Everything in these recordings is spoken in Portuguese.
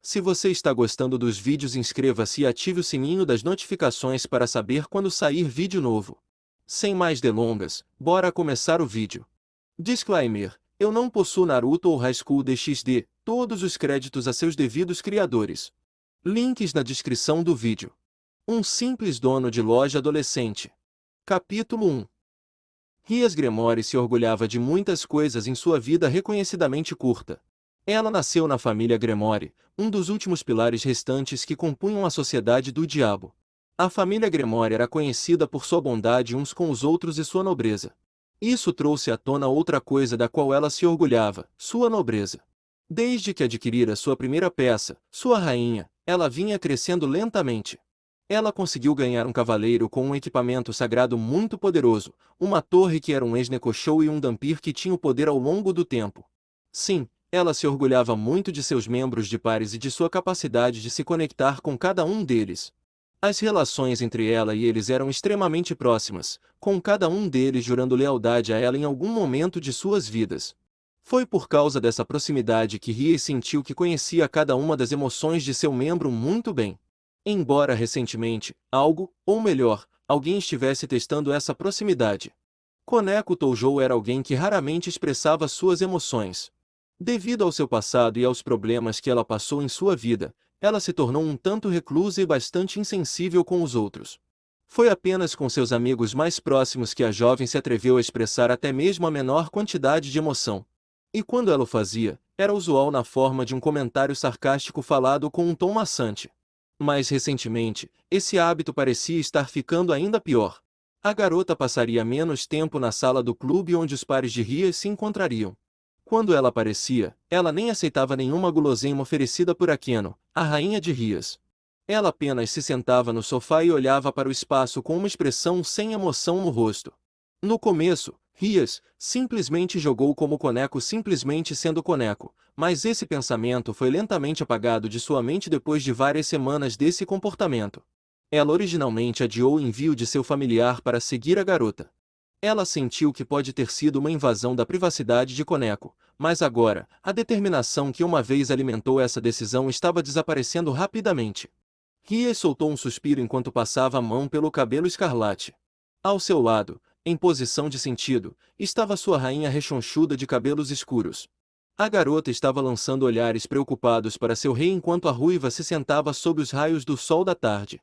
Se você está gostando dos vídeos, inscreva-se e ative o sininho das notificações para saber quando sair vídeo novo. Sem mais delongas, bora começar o vídeo. Disclaimer: eu não possuo Naruto ou High School DxD, todos os créditos a seus devidos criadores. Links na descrição do vídeo. Um simples dono de loja adolescente. Capítulo 1. Rias Gremory se orgulhava de muitas coisas em sua vida reconhecidamente curta. Ela nasceu na família Gremory, um dos últimos pilares restantes que compunham a sociedade do diabo. A família Gremory era conhecida por sua bondade uns com os outros e sua nobreza. Isso trouxe à tona outra coisa da qual ela se orgulhava, sua nobreza. Desde que adquirira sua primeira peça, sua rainha, ela vinha crescendo lentamente. Ela conseguiu ganhar um cavaleiro com um equipamento sagrado muito poderoso, uma torre que era um Ex-Nekoshou e um Dhampir que tinha o poder ao longo do tempo. Sim, ela se orgulhava muito de seus membros de pares e de sua capacidade de se conectar com cada um deles. As relações entre ela e eles eram extremamente próximas, com cada um deles jurando lealdade a ela em algum momento de suas vidas. Foi por causa dessa proximidade que Rie sentiu que conhecia cada uma das emoções de seu membro muito bem. Embora recentemente, algo, ou melhor, alguém estivesse testando essa proximidade. Koneko Toujou era alguém que raramente expressava suas emoções. Devido ao seu passado e aos problemas que ela passou em sua vida, ela se tornou um tanto reclusa e bastante insensível com os outros. Foi apenas com seus amigos mais próximos que a jovem se atreveu a expressar até mesmo a menor quantidade de emoção. E quando ela o fazia, era usual na forma de um comentário sarcástico falado com um tom maçante. Mas recentemente, esse hábito parecia estar ficando ainda pior. A garota passaria menos tempo na sala do clube onde os pares de Ria se encontrariam. Quando ela aparecia, ela nem aceitava nenhuma guloseima oferecida por Akeno, a rainha de Rias. Ela apenas se sentava no sofá e olhava para o espaço com uma expressão sem emoção no rosto. No começo, Rias simplesmente jogou como Koneko simplesmente sendo Koneko, mas esse pensamento foi lentamente apagado de sua mente depois de várias semanas desse comportamento. Ela originalmente adiou o envio de seu familiar para seguir a garota. Ela sentiu que pode ter sido uma invasão da privacidade de Koneko, mas agora, a determinação que uma vez alimentou essa decisão estava desaparecendo rapidamente. Rie soltou um suspiro enquanto passava a mão pelo cabelo escarlate. Ao seu lado, em posição de sentido, estava sua rainha rechonchuda de cabelos escuros. A garota estava lançando olhares preocupados para seu rei enquanto a ruiva se sentava sob os raios do sol da tarde.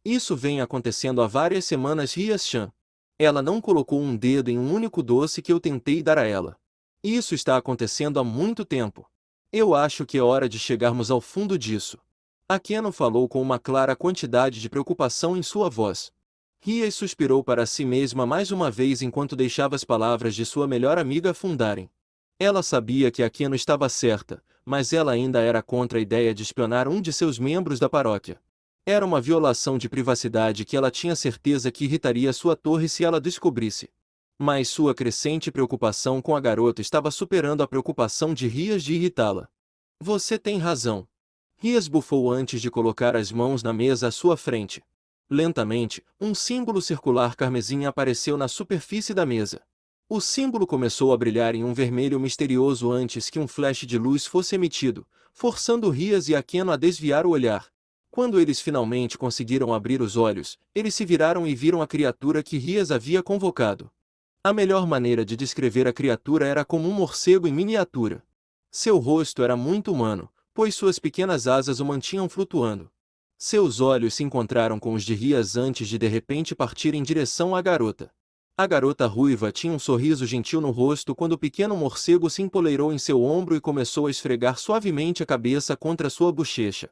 Isso vem acontecendo há várias semanas, Ria-chan. Ela não colocou um dedo em um único doce que eu tentei dar a ela. Isso está acontecendo há muito tempo. Eu acho que é hora de chegarmos ao fundo disso. Akeno falou com uma clara quantidade de preocupação em sua voz. Ria suspirou para si mesma mais uma vez enquanto deixava as palavras de sua melhor amiga afundarem. Ela sabia que Akeno estava certa, mas ela ainda era contra a ideia de espionar um de seus membros da paróquia. Era uma violação de privacidade que ela tinha certeza que irritaria sua torre se ela descobrisse. Mas sua crescente preocupação com a garota estava superando a preocupação de Rias de irritá-la. Você tem razão. Rias bufou antes de colocar as mãos na mesa à sua frente. Lentamente, um símbolo circular carmesim apareceu na superfície da mesa. O símbolo começou a brilhar em um vermelho misterioso antes que um flash de luz fosse emitido, forçando Rias e Akeno a desviar o olhar. Quando eles finalmente conseguiram abrir os olhos, eles se viraram e viram a criatura que Rias havia convocado. A melhor maneira de descrever a criatura era como um morcego em miniatura. Seu rosto era muito humano, pois suas pequenas asas o mantinham flutuando. Seus olhos se encontraram com os de Rias antes de repente partir em direção à garota. A garota ruiva tinha um sorriso gentil no rosto quando o pequeno morcego se empoleirou em seu ombro e começou a esfregar suavemente a cabeça contra sua bochecha.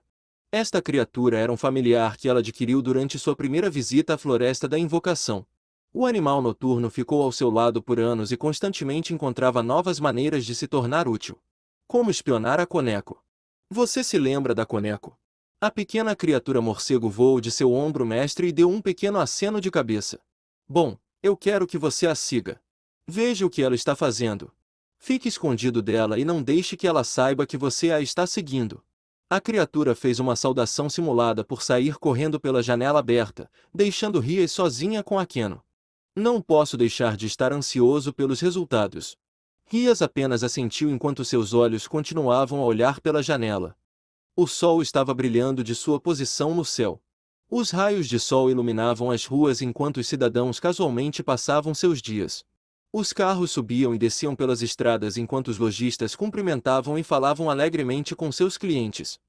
Esta criatura era um familiar que ela adquiriu durante sua primeira visita à Floresta da Invocação. O animal noturno ficou ao seu lado por anos e constantemente encontrava novas maneiras de se tornar útil. Como espionar a Koneko? Você se lembra da Koneko? A pequena criatura morcego voou de seu ombro mestre e deu um pequeno aceno de cabeça. Bom, eu quero que você a siga. Veja o que ela está fazendo. Fique escondido dela e não deixe que ela saiba que você a está seguindo. A criatura fez uma saudação simulada por sair correndo pela janela aberta, deixando Rias sozinha com Akeno. Não posso deixar de estar ansioso pelos resultados. Rias apenas assentiu enquanto seus olhos continuavam a olhar pela janela. O sol estava brilhando de sua posição no céu. Os raios de sol iluminavam as ruas enquanto os cidadãos casualmente passavam seus dias. Os carros subiam e desciam pelas estradas enquanto os lojistas cumprimentavam e falavam alegremente com seus clientes.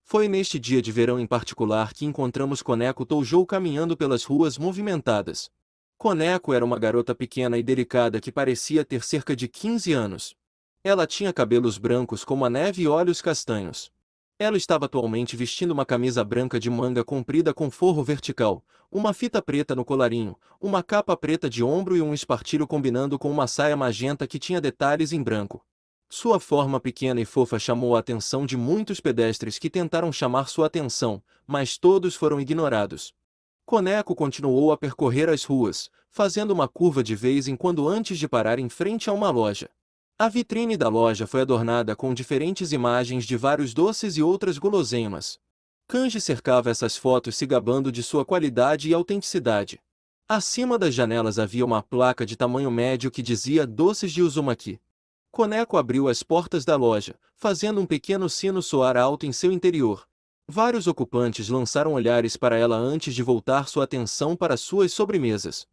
Foi neste dia de verão em particular que encontramos Koneko Toujou caminhando pelas ruas movimentadas. Koneko era uma garota pequena e delicada que parecia ter cerca de 15 anos. Ela tinha cabelos brancos como a neve e olhos castanhos. Ela estava atualmente vestindo uma camisa branca de manga comprida com forro vertical, uma fita preta no colarinho, uma capa preta de ombro e um espartilho combinando com uma saia magenta que tinha detalhes em branco. Sua forma pequena e fofa chamou a atenção de muitos pedestres que tentaram chamar sua atenção, mas todos foram ignorados. Koneko continuou a percorrer as ruas, fazendo uma curva de vez em quando antes de parar em frente a uma loja. A vitrine da loja foi adornada com diferentes imagens de vários doces e outras guloseimas. Kanji cercava essas fotos se gabando de sua qualidade e autenticidade. Acima das janelas havia uma placa de tamanho médio que dizia Doces de Uzumaki. Koneko abriu as portas da loja, fazendo um pequeno sino soar alto em seu interior. Vários ocupantes lançaram olhares para ela antes de voltar sua atenção para suas sobremesas.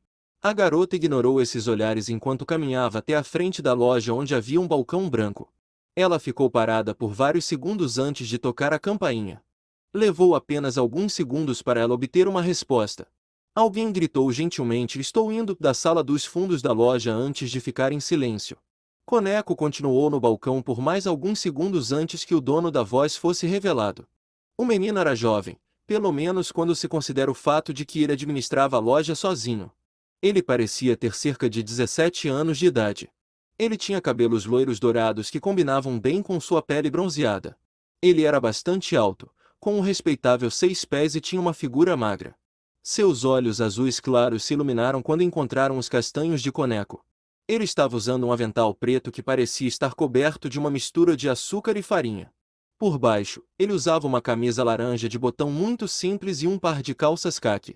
A garota ignorou esses olhares enquanto caminhava até a frente da loja onde havia um balcão branco. Ela ficou parada por vários segundos antes de tocar a campainha. Levou apenas alguns segundos para ela obter uma resposta. Alguém gritou gentilmente: "Estou indo", da sala dos fundos da loja antes de ficar em silêncio. Koneko continuou no balcão por mais alguns segundos antes que o dono da voz fosse revelado. O menino era jovem, pelo menos quando se considera o fato de que ele administrava a loja sozinho. Ele parecia ter cerca de 17 anos de idade. Ele tinha cabelos loiros dourados que combinavam bem com sua pele bronzeada. Ele era bastante alto, com um respeitável 6 pés e tinha uma figura magra. Seus olhos azuis claros se iluminaram quando encontraram os castanhos de Koneko. Ele estava usando um avental preto que parecia estar coberto de uma mistura de açúcar e farinha. Por baixo, ele usava uma camisa laranja de botão muito simples e um par de calças caqui.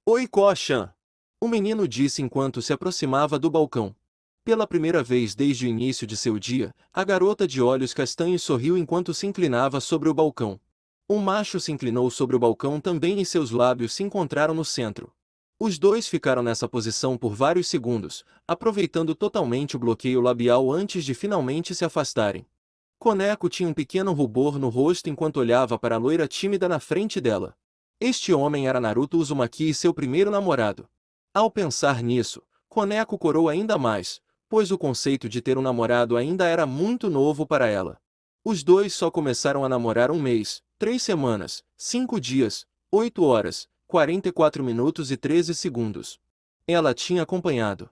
"Oi, Ko-chan!" O menino disse enquanto se aproximava do balcão. Pela primeira vez desde o início de seu dia, a garota de olhos castanhos sorriu enquanto se inclinava sobre o balcão. Um macho se inclinou sobre o balcão também e seus lábios se encontraram no centro. Os dois ficaram nessa posição por vários segundos, aproveitando totalmente o bloqueio labial antes de finalmente se afastarem. Koneko tinha um pequeno rubor no rosto enquanto olhava para a loira tímida na frente dela. Este homem era Naruto Uzumaki e seu primeiro namorado. Ao pensar nisso, Koneko corou ainda mais, pois o conceito de ter um namorado ainda era muito novo para ela. Os dois só começaram a namorar um mês, 3 semanas, 5 dias, 8 horas, 44 minutos e 13 segundos. Ela tinha acompanhado.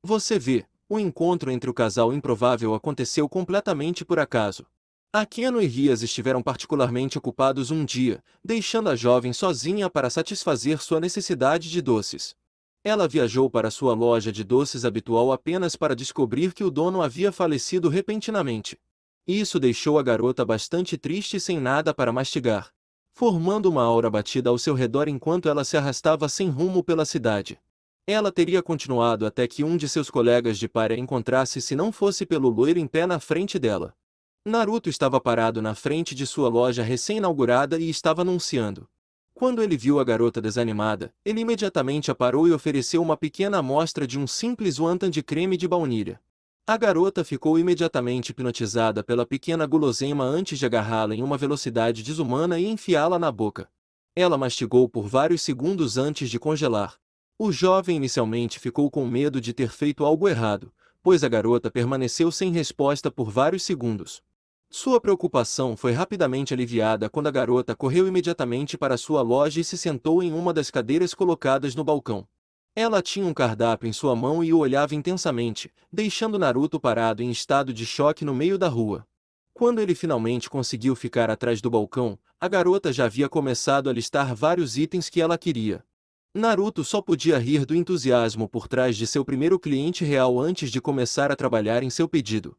Você vê, o encontro entre o casal improvável aconteceu completamente por acaso. Akeno e Rias estiveram particularmente ocupados um dia, deixando a jovem sozinha para satisfazer sua necessidade de doces. Ela viajou para sua loja de doces habitual apenas para descobrir que o dono havia falecido repentinamente. Isso deixou a garota bastante triste e sem nada para mastigar, formando uma aura batida ao seu redor enquanto ela se arrastava sem rumo pela cidade. Ela teria continuado até que um de seus colegas de par a encontrasse se não fosse pelo loiro em pé na frente dela. Naruto estava parado na frente de sua loja recém-inaugurada e estava anunciando. Quando ele viu a garota desanimada, ele imediatamente a parou e ofereceu uma pequena amostra de um simples wonton de creme de baunilha. A garota ficou imediatamente hipnotizada pela pequena guloseima antes de agarrá-la em uma velocidade desumana e enfiá-la na boca. Ela mastigou por vários segundos antes de congelar. O jovem inicialmente ficou com medo de ter feito algo errado, pois a garota permaneceu sem resposta por vários segundos. Sua preocupação foi rapidamente aliviada quando a garota correu imediatamente para sua loja e se sentou em uma das cadeiras colocadas no balcão. Ela tinha um cardápio em sua mão e o olhava intensamente, deixando Naruto parado em estado de choque no meio da rua. Quando ele finalmente conseguiu ficar atrás do balcão, a garota já havia começado a listar vários itens que ela queria. Naruto só podia rir do entusiasmo por trás de seu primeiro cliente real antes de começar a trabalhar em seu pedido.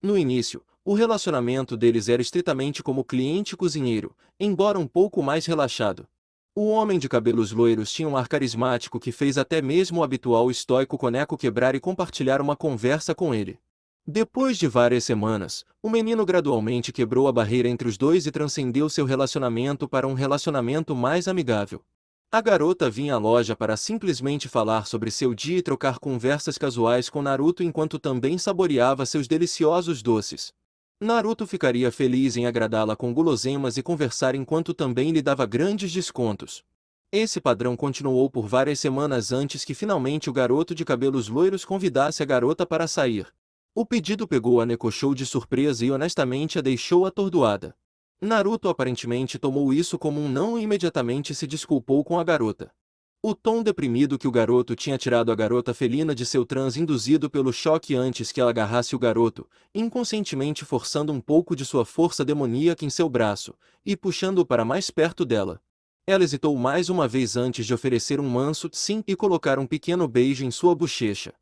No início, o relacionamento deles era estritamente como cliente e cozinheiro, embora um pouco mais relaxado. O homem de cabelos loiros tinha um ar carismático que fez até mesmo o habitual estoico Koneko quebrar e compartilhar uma conversa com ele. Depois de várias semanas, o menino gradualmente quebrou a barreira entre os dois e transcendeu seu relacionamento para um relacionamento mais amigável. A garota vinha à loja para simplesmente falar sobre seu dia e trocar conversas casuais com Naruto enquanto também saboreava seus deliciosos doces. Naruto ficaria feliz em agradá-la com guloseimas e conversar enquanto também lhe dava grandes descontos. Esse padrão continuou por várias semanas antes que finalmente o garoto de cabelos loiros convidasse a garota para sair. O pedido pegou a Nekoshou de surpresa e honestamente a deixou atordoada. Naruto aparentemente tomou isso como um não e imediatamente se desculpou com a garota. O tom deprimido que o garoto tinha tirado a garota felina de seu transe induzido pelo choque antes que ela agarrasse o garoto, inconscientemente forçando um pouco de sua força demoníaca em seu braço, e puxando-o para mais perto dela. Ela hesitou mais uma vez antes de oferecer um manso sim e colocar um pequeno beijo em sua bochecha.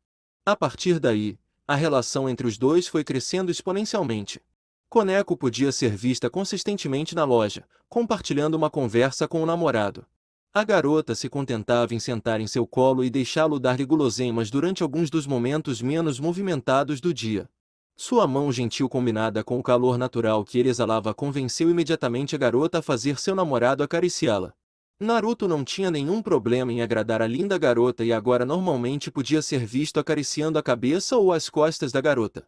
A partir daí, a relação entre os dois foi crescendo exponencialmente. Koneko podia ser vista consistentemente na loja, compartilhando uma conversa com o namorado. A garota se contentava em sentar em seu colo e deixá-lo dar-lhe guloseimas durante alguns dos momentos menos movimentados do dia. Sua mão gentil combinada com o calor natural que ele exalava convenceu imediatamente a garota a fazer seu namorado acariciá-la. Naruto não tinha nenhum problema em agradar a linda garota e agora normalmente podia ser visto acariciando a cabeça ou as costas da garota.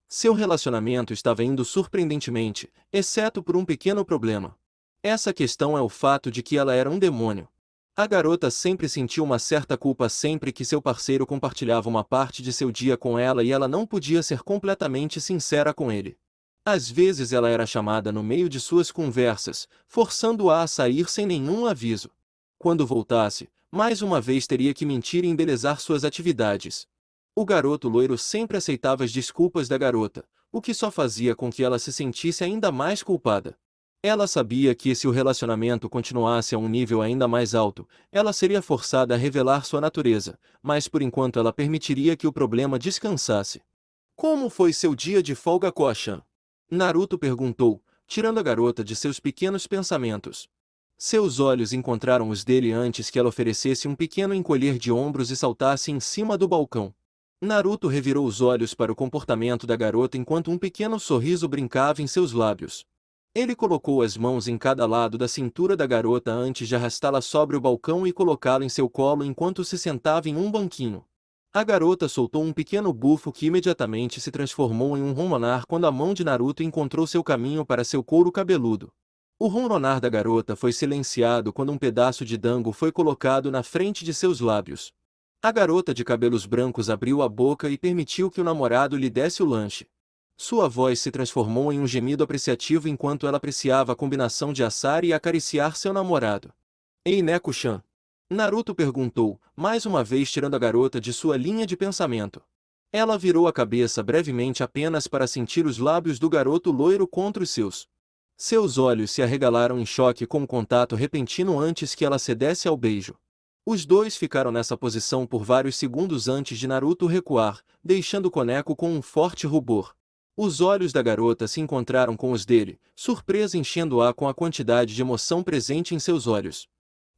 Seu relacionamento estava indo surpreendentemente, exceto por um pequeno problema. Essa questão é o fato de que ela era um demônio. A garota sempre sentiu uma certa culpa sempre que seu parceiro compartilhava uma parte de seu dia com ela e ela não podia ser completamente sincera com ele. Às vezes ela era chamada no meio de suas conversas, forçando-a a sair sem nenhum aviso. Quando voltasse, mais uma vez teria que mentir e embelezar suas atividades. O garoto loiro sempre aceitava as desculpas da garota, o que só fazia com que ela se sentisse ainda mais culpada. Ela sabia que se o relacionamento continuasse a um nível ainda mais alto, ela seria forçada a revelar sua natureza, mas por enquanto ela permitiria que o problema descansasse. Como foi seu dia de folga, Koa-chan? Naruto perguntou, tirando a garota de seus pequenos pensamentos. Seus olhos encontraram os dele antes que ela oferecesse um pequeno encolher de ombros e saltasse em cima do balcão. Naruto revirou os olhos para o comportamento da garota enquanto um pequeno sorriso brincava em seus lábios. Ele colocou as mãos em cada lado da cintura da garota antes de arrastá-la sobre o balcão e colocá-la em seu colo enquanto se sentava em um banquinho. A garota soltou um pequeno bufo que imediatamente se transformou em um ronronar quando a mão de Naruto encontrou seu caminho para seu couro cabeludo. O ronronar da garota foi silenciado quando um pedaço de dango foi colocado na frente de seus lábios. A garota de cabelos brancos abriu a boca e permitiu que o namorado lhe desse o lanche. Sua voz se transformou em um gemido apreciativo enquanto ela apreciava a combinação de assar e acariciar seu namorado. Ei, Neko-chan? Naruto perguntou, mais uma vez tirando a garota de sua linha de pensamento. Ela virou a cabeça brevemente apenas para sentir os lábios do garoto loiro contra os seus. Seus olhos se arregalaram em choque com o contato repentino antes que ela cedesse ao beijo. Os dois ficaram nessa posição por vários segundos antes de Naruto recuar, deixando Koneko com um forte rubor. Os olhos da garota se encontraram com os dele, surpresa enchendo-a com a quantidade de emoção presente em seus olhos.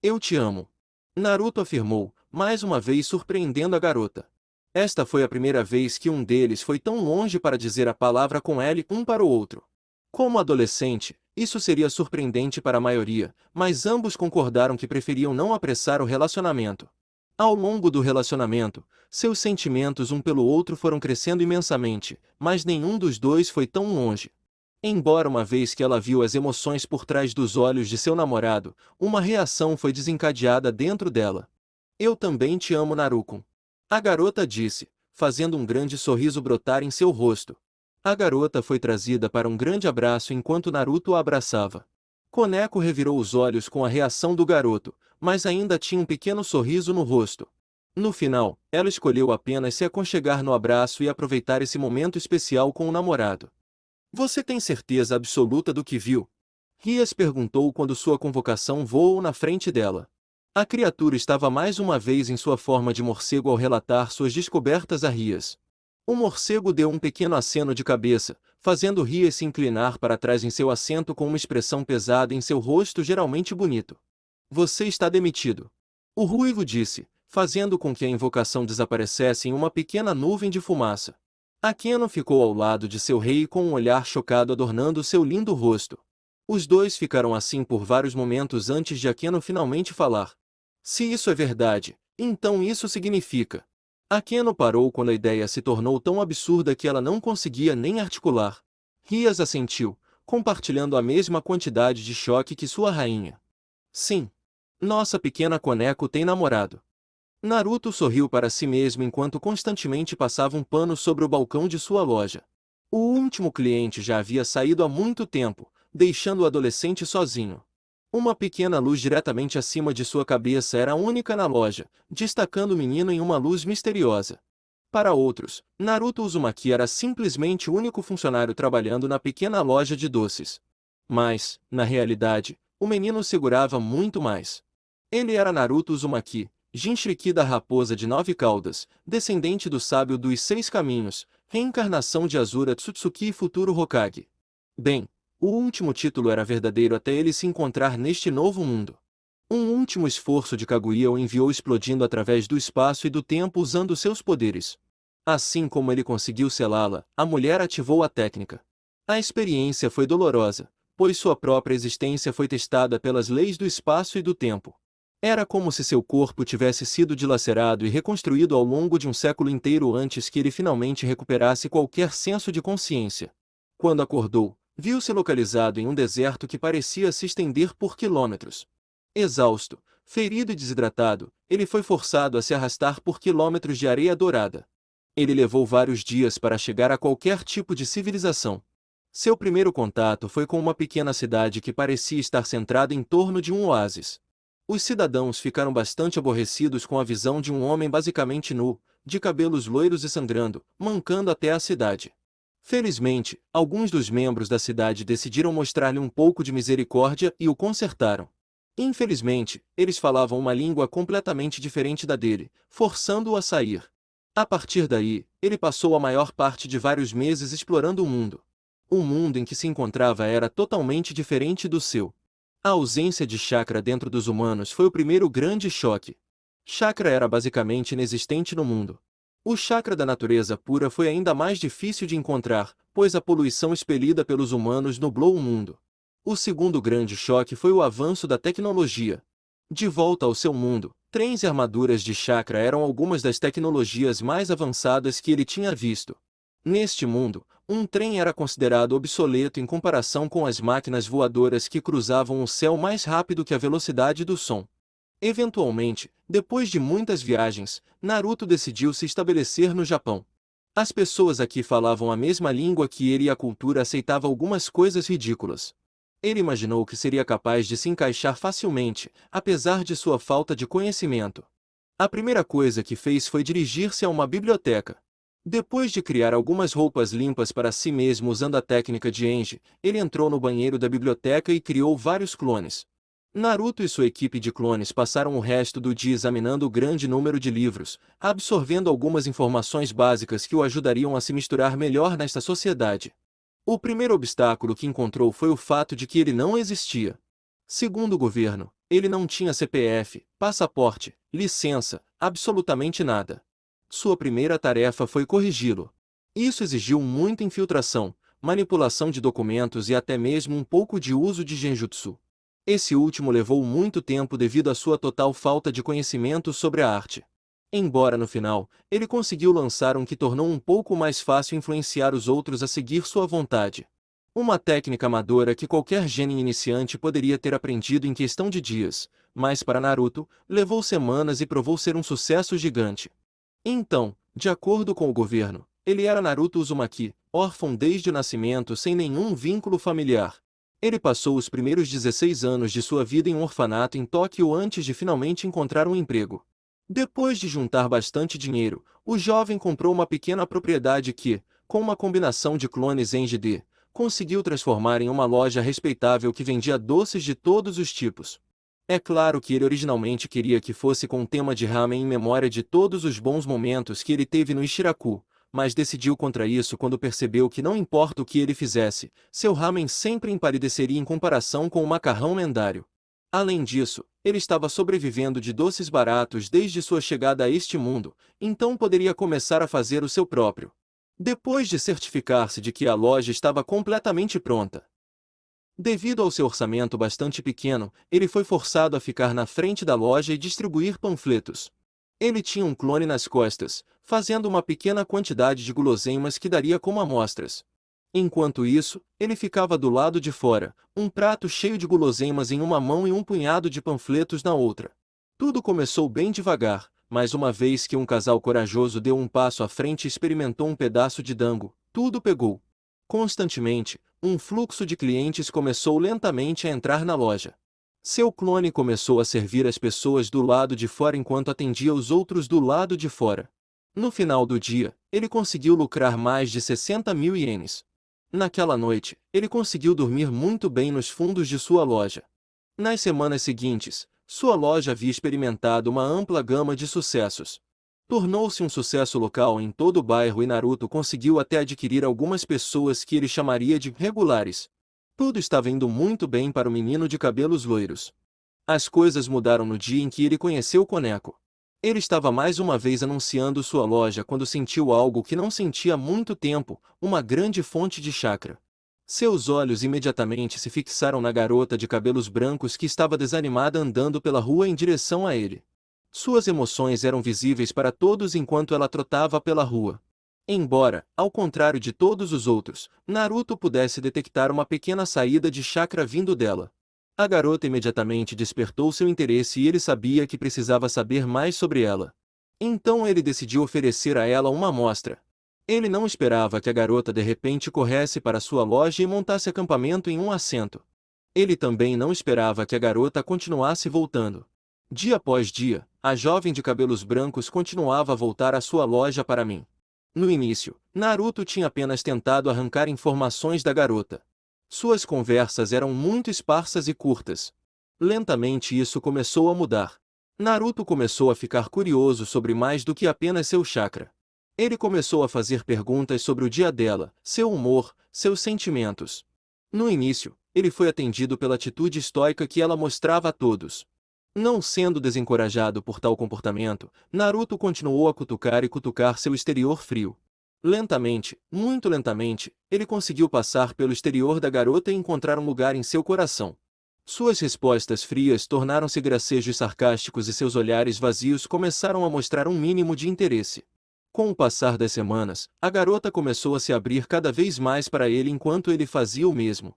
Eu te amo. Naruto afirmou, mais uma vez surpreendendo a garota. Esta foi a primeira vez que um deles foi tão longe para dizer a palavra com ele um para o outro. Como adolescente, isso seria surpreendente para a maioria, mas ambos concordaram que preferiam não apressar o relacionamento. Ao longo do relacionamento, seus sentimentos um pelo outro foram crescendo imensamente, mas nenhum dos dois foi tão longe. Embora uma vez que ela viu as emoções por trás dos olhos de seu namorado, uma reação foi desencadeada dentro dela. Eu também te amo, Naruto. A garota disse, fazendo um grande sorriso brotar em seu rosto. A garota foi trazida para um grande abraço enquanto Naruto a abraçava. Koneko revirou os olhos com a reação do garoto, mas ainda tinha um pequeno sorriso no rosto. No final, ela escolheu apenas se aconchegar no abraço e aproveitar esse momento especial com o namorado. Você tem certeza absoluta do que viu? Rias perguntou quando sua convocação voou na frente dela. A criatura estava mais uma vez em sua forma de morcego ao relatar suas descobertas a Rias. O morcego deu um pequeno aceno de cabeça, fazendo Rias se inclinar para trás em seu assento com uma expressão pesada em seu rosto geralmente bonito. Você está demitido. O ruivo disse, fazendo com que a invocação desaparecesse em uma pequena nuvem de fumaça. Akeno ficou ao lado de seu rei com um olhar chocado adornando seu lindo rosto. Os dois ficaram assim por vários momentos antes de Akeno finalmente falar. Se isso é verdade, então isso significa. Akeno parou quando a ideia se tornou tão absurda que ela não conseguia nem articular. Rias assentiu, compartilhando a mesma quantidade de choque que sua rainha. Sim. Nossa pequena Koneko tem namorado. Naruto sorriu para si mesmo enquanto constantemente passava um pano sobre o balcão de sua loja. O último cliente já havia saído há muito tempo, deixando o adolescente sozinho. Uma pequena luz diretamente acima de sua cabeça era a única na loja, destacando o menino em uma luz misteriosa. Para outros, Naruto Uzumaki era simplesmente o único funcionário trabalhando na pequena loja de doces. Mas, na realidade, o menino segurava muito mais. Ele era Naruto Uzumaki, Jinchuriki da Raposa de 9 Caudas, descendente do Sábio dos 6 Caminhos, reencarnação de Azura Tsutsuki e futuro Hokage. Bem, o último título era verdadeiro até ele se encontrar neste novo mundo. Um último esforço de Kaguya o enviou explodindo através do espaço e do tempo usando seus poderes. Assim como ele conseguiu selá-la, a mulher ativou a técnica. A experiência foi dolorosa, pois sua própria existência foi testada pelas leis do espaço e do tempo. Era como se seu corpo tivesse sido dilacerado e reconstruído ao longo de um século inteiro antes que ele finalmente recuperasse qualquer senso de consciência. Quando acordou, viu-se localizado em um deserto que parecia se estender por quilômetros. Exausto, ferido e desidratado, ele foi forçado a se arrastar por quilômetros de areia dourada. Ele levou vários dias para chegar a qualquer tipo de civilização. Seu primeiro contato foi com uma pequena cidade que parecia estar centrada em torno de um oásis. Os cidadãos ficaram bastante aborrecidos com a visão de um homem basicamente nu, de cabelos loiros e sangrando, mancando até a cidade. Felizmente, alguns dos membros da cidade decidiram mostrar-lhe um pouco de misericórdia e o consertaram. Infelizmente, eles falavam uma língua completamente diferente da dele, forçando-o a sair. A partir daí, ele passou a maior parte de vários meses explorando o mundo. O mundo em que se encontrava era totalmente diferente do seu. A ausência de chakra dentro dos humanos foi o primeiro grande choque. Chakra era basicamente inexistente no mundo. O chakra da natureza pura foi ainda mais difícil de encontrar, pois a poluição expelida pelos humanos nublou o mundo. O segundo grande choque foi o avanço da tecnologia. De volta ao seu mundo, trens e armaduras de chakra eram algumas das tecnologias mais avançadas que ele tinha visto. Neste mundo, um trem era considerado obsoleto em comparação com as máquinas voadoras que cruzavam o céu mais rápido que a velocidade do som. Eventualmente, depois de muitas viagens, Naruto decidiu se estabelecer no Japão. As pessoas aqui falavam a mesma língua que ele e a cultura aceitava algumas coisas ridículas. Ele imaginou que seria capaz de se encaixar facilmente, apesar de sua falta de conhecimento. A primeira coisa que fez foi dirigir-se a uma biblioteca. Depois de criar algumas roupas limpas para si mesmo usando a técnica de Enji, ele entrou no banheiro da biblioteca e criou vários clones. Naruto e sua equipe de clones passaram o resto do dia examinando o grande número de livros, absorvendo algumas informações básicas que o ajudariam a se misturar melhor nesta sociedade. O primeiro obstáculo que encontrou foi o fato de que ele não existia. Segundo o governo, ele não tinha CPF, passaporte, licença, absolutamente nada. Sua primeira tarefa foi corrigi-lo. Isso exigiu muita infiltração, manipulação de documentos e até mesmo um pouco de uso de genjutsu. Esse último levou muito tempo devido à sua total falta de conhecimento sobre a arte. Embora no final, ele conseguiu lançar um que tornou um pouco mais fácil influenciar os outros a seguir sua vontade. Uma técnica amadora que qualquer genin iniciante poderia ter aprendido em questão de dias, mas para Naruto, levou semanas e provou ser um sucesso gigante. Então, de acordo com o governo, ele era Naruto Uzumaki, órfão desde o nascimento sem nenhum vínculo familiar. Ele passou os primeiros 16 anos de sua vida em um orfanato em Tóquio antes de finalmente encontrar um emprego. Depois de juntar bastante dinheiro, o jovem comprou uma pequena propriedade que, com uma combinação de clones Engi-D, conseguiu transformar em uma loja respeitável que vendia doces de todos os tipos. É claro que ele originalmente queria que fosse com um tema de ramen em memória de todos os bons momentos que ele teve no Ishiraku, mas decidiu contra isso quando percebeu que não importa o que ele fizesse, seu ramen sempre empalideceria em comparação com o macarrão lendário. Além disso, ele estava sobrevivendo de doces baratos desde sua chegada a este mundo, então poderia começar a fazer o seu próprio. Depois de certificar-se de que a loja estava completamente pronta. Devido ao seu orçamento bastante pequeno, ele foi forçado a ficar na frente da loja e distribuir panfletos. Ele tinha um clone nas costas, fazendo uma pequena quantidade de guloseimas que daria como amostras. Enquanto isso, ele ficava do lado de fora, um prato cheio de guloseimas em uma mão e um punhado de panfletos na outra. Tudo começou bem devagar, mas uma vez que um casal corajoso deu um passo à frente e experimentou um pedaço de dango, tudo pegou. Constantemente, um fluxo de clientes começou lentamente a entrar na loja. Seu clone começou a servir as pessoas do lado de fora enquanto atendia os outros do lado de fora. No final do dia, ele conseguiu lucrar mais de 60 mil ienes. Naquela noite, ele conseguiu dormir muito bem nos fundos de sua loja. Nas semanas seguintes, sua loja havia experimentado uma ampla gama de sucessos. Tornou-se um sucesso local em todo o bairro e Naruto conseguiu até adquirir algumas pessoas que ele chamaria de regulares. Tudo estava indo muito bem para o menino de cabelos loiros. As coisas mudaram no dia em que ele conheceu Koneko. Ele estava mais uma vez anunciando sua loja quando sentiu algo que não sentia há muito tempo, uma grande fonte de chakra. Seus olhos imediatamente se fixaram na garota de cabelos brancos que estava desanimada andando pela rua em direção a ele. Suas emoções eram visíveis para todos enquanto ela trotava pela rua. Embora, ao contrário de todos os outros, Naruto pudesse detectar uma pequena saída de chakra vindo dela. A garota imediatamente despertou seu interesse e ele sabia que precisava saber mais sobre ela. Então ele decidiu oferecer a ela uma amostra. Ele não esperava que a garota de repente corresse para sua loja e montasse acampamento em um assento. Ele também não esperava que a garota continuasse voltando. Dia após dia, a jovem de cabelos brancos continuava a voltar à sua loja para mim. No início, Naruto tinha apenas tentado arrancar informações da garota. Suas conversas eram muito esparsas e curtas. Lentamente isso começou a mudar. Naruto começou a ficar curioso sobre mais do que apenas seu chakra. Ele começou a fazer perguntas sobre o dia dela, seu humor, seus sentimentos. No início, ele foi atendido pela atitude estoica que ela mostrava a todos. Não sendo desencorajado por tal comportamento, Naruto continuou a cutucar e cutucar seu exterior frio. Lentamente, muito lentamente, ele conseguiu passar pelo exterior da garota e encontrar um lugar em seu coração. Suas respostas frias tornaram-se gracejos sarcásticos e seus olhares vazios começaram a mostrar um mínimo de interesse. Com o passar das semanas, a garota começou a se abrir cada vez mais para ele enquanto ele fazia o mesmo.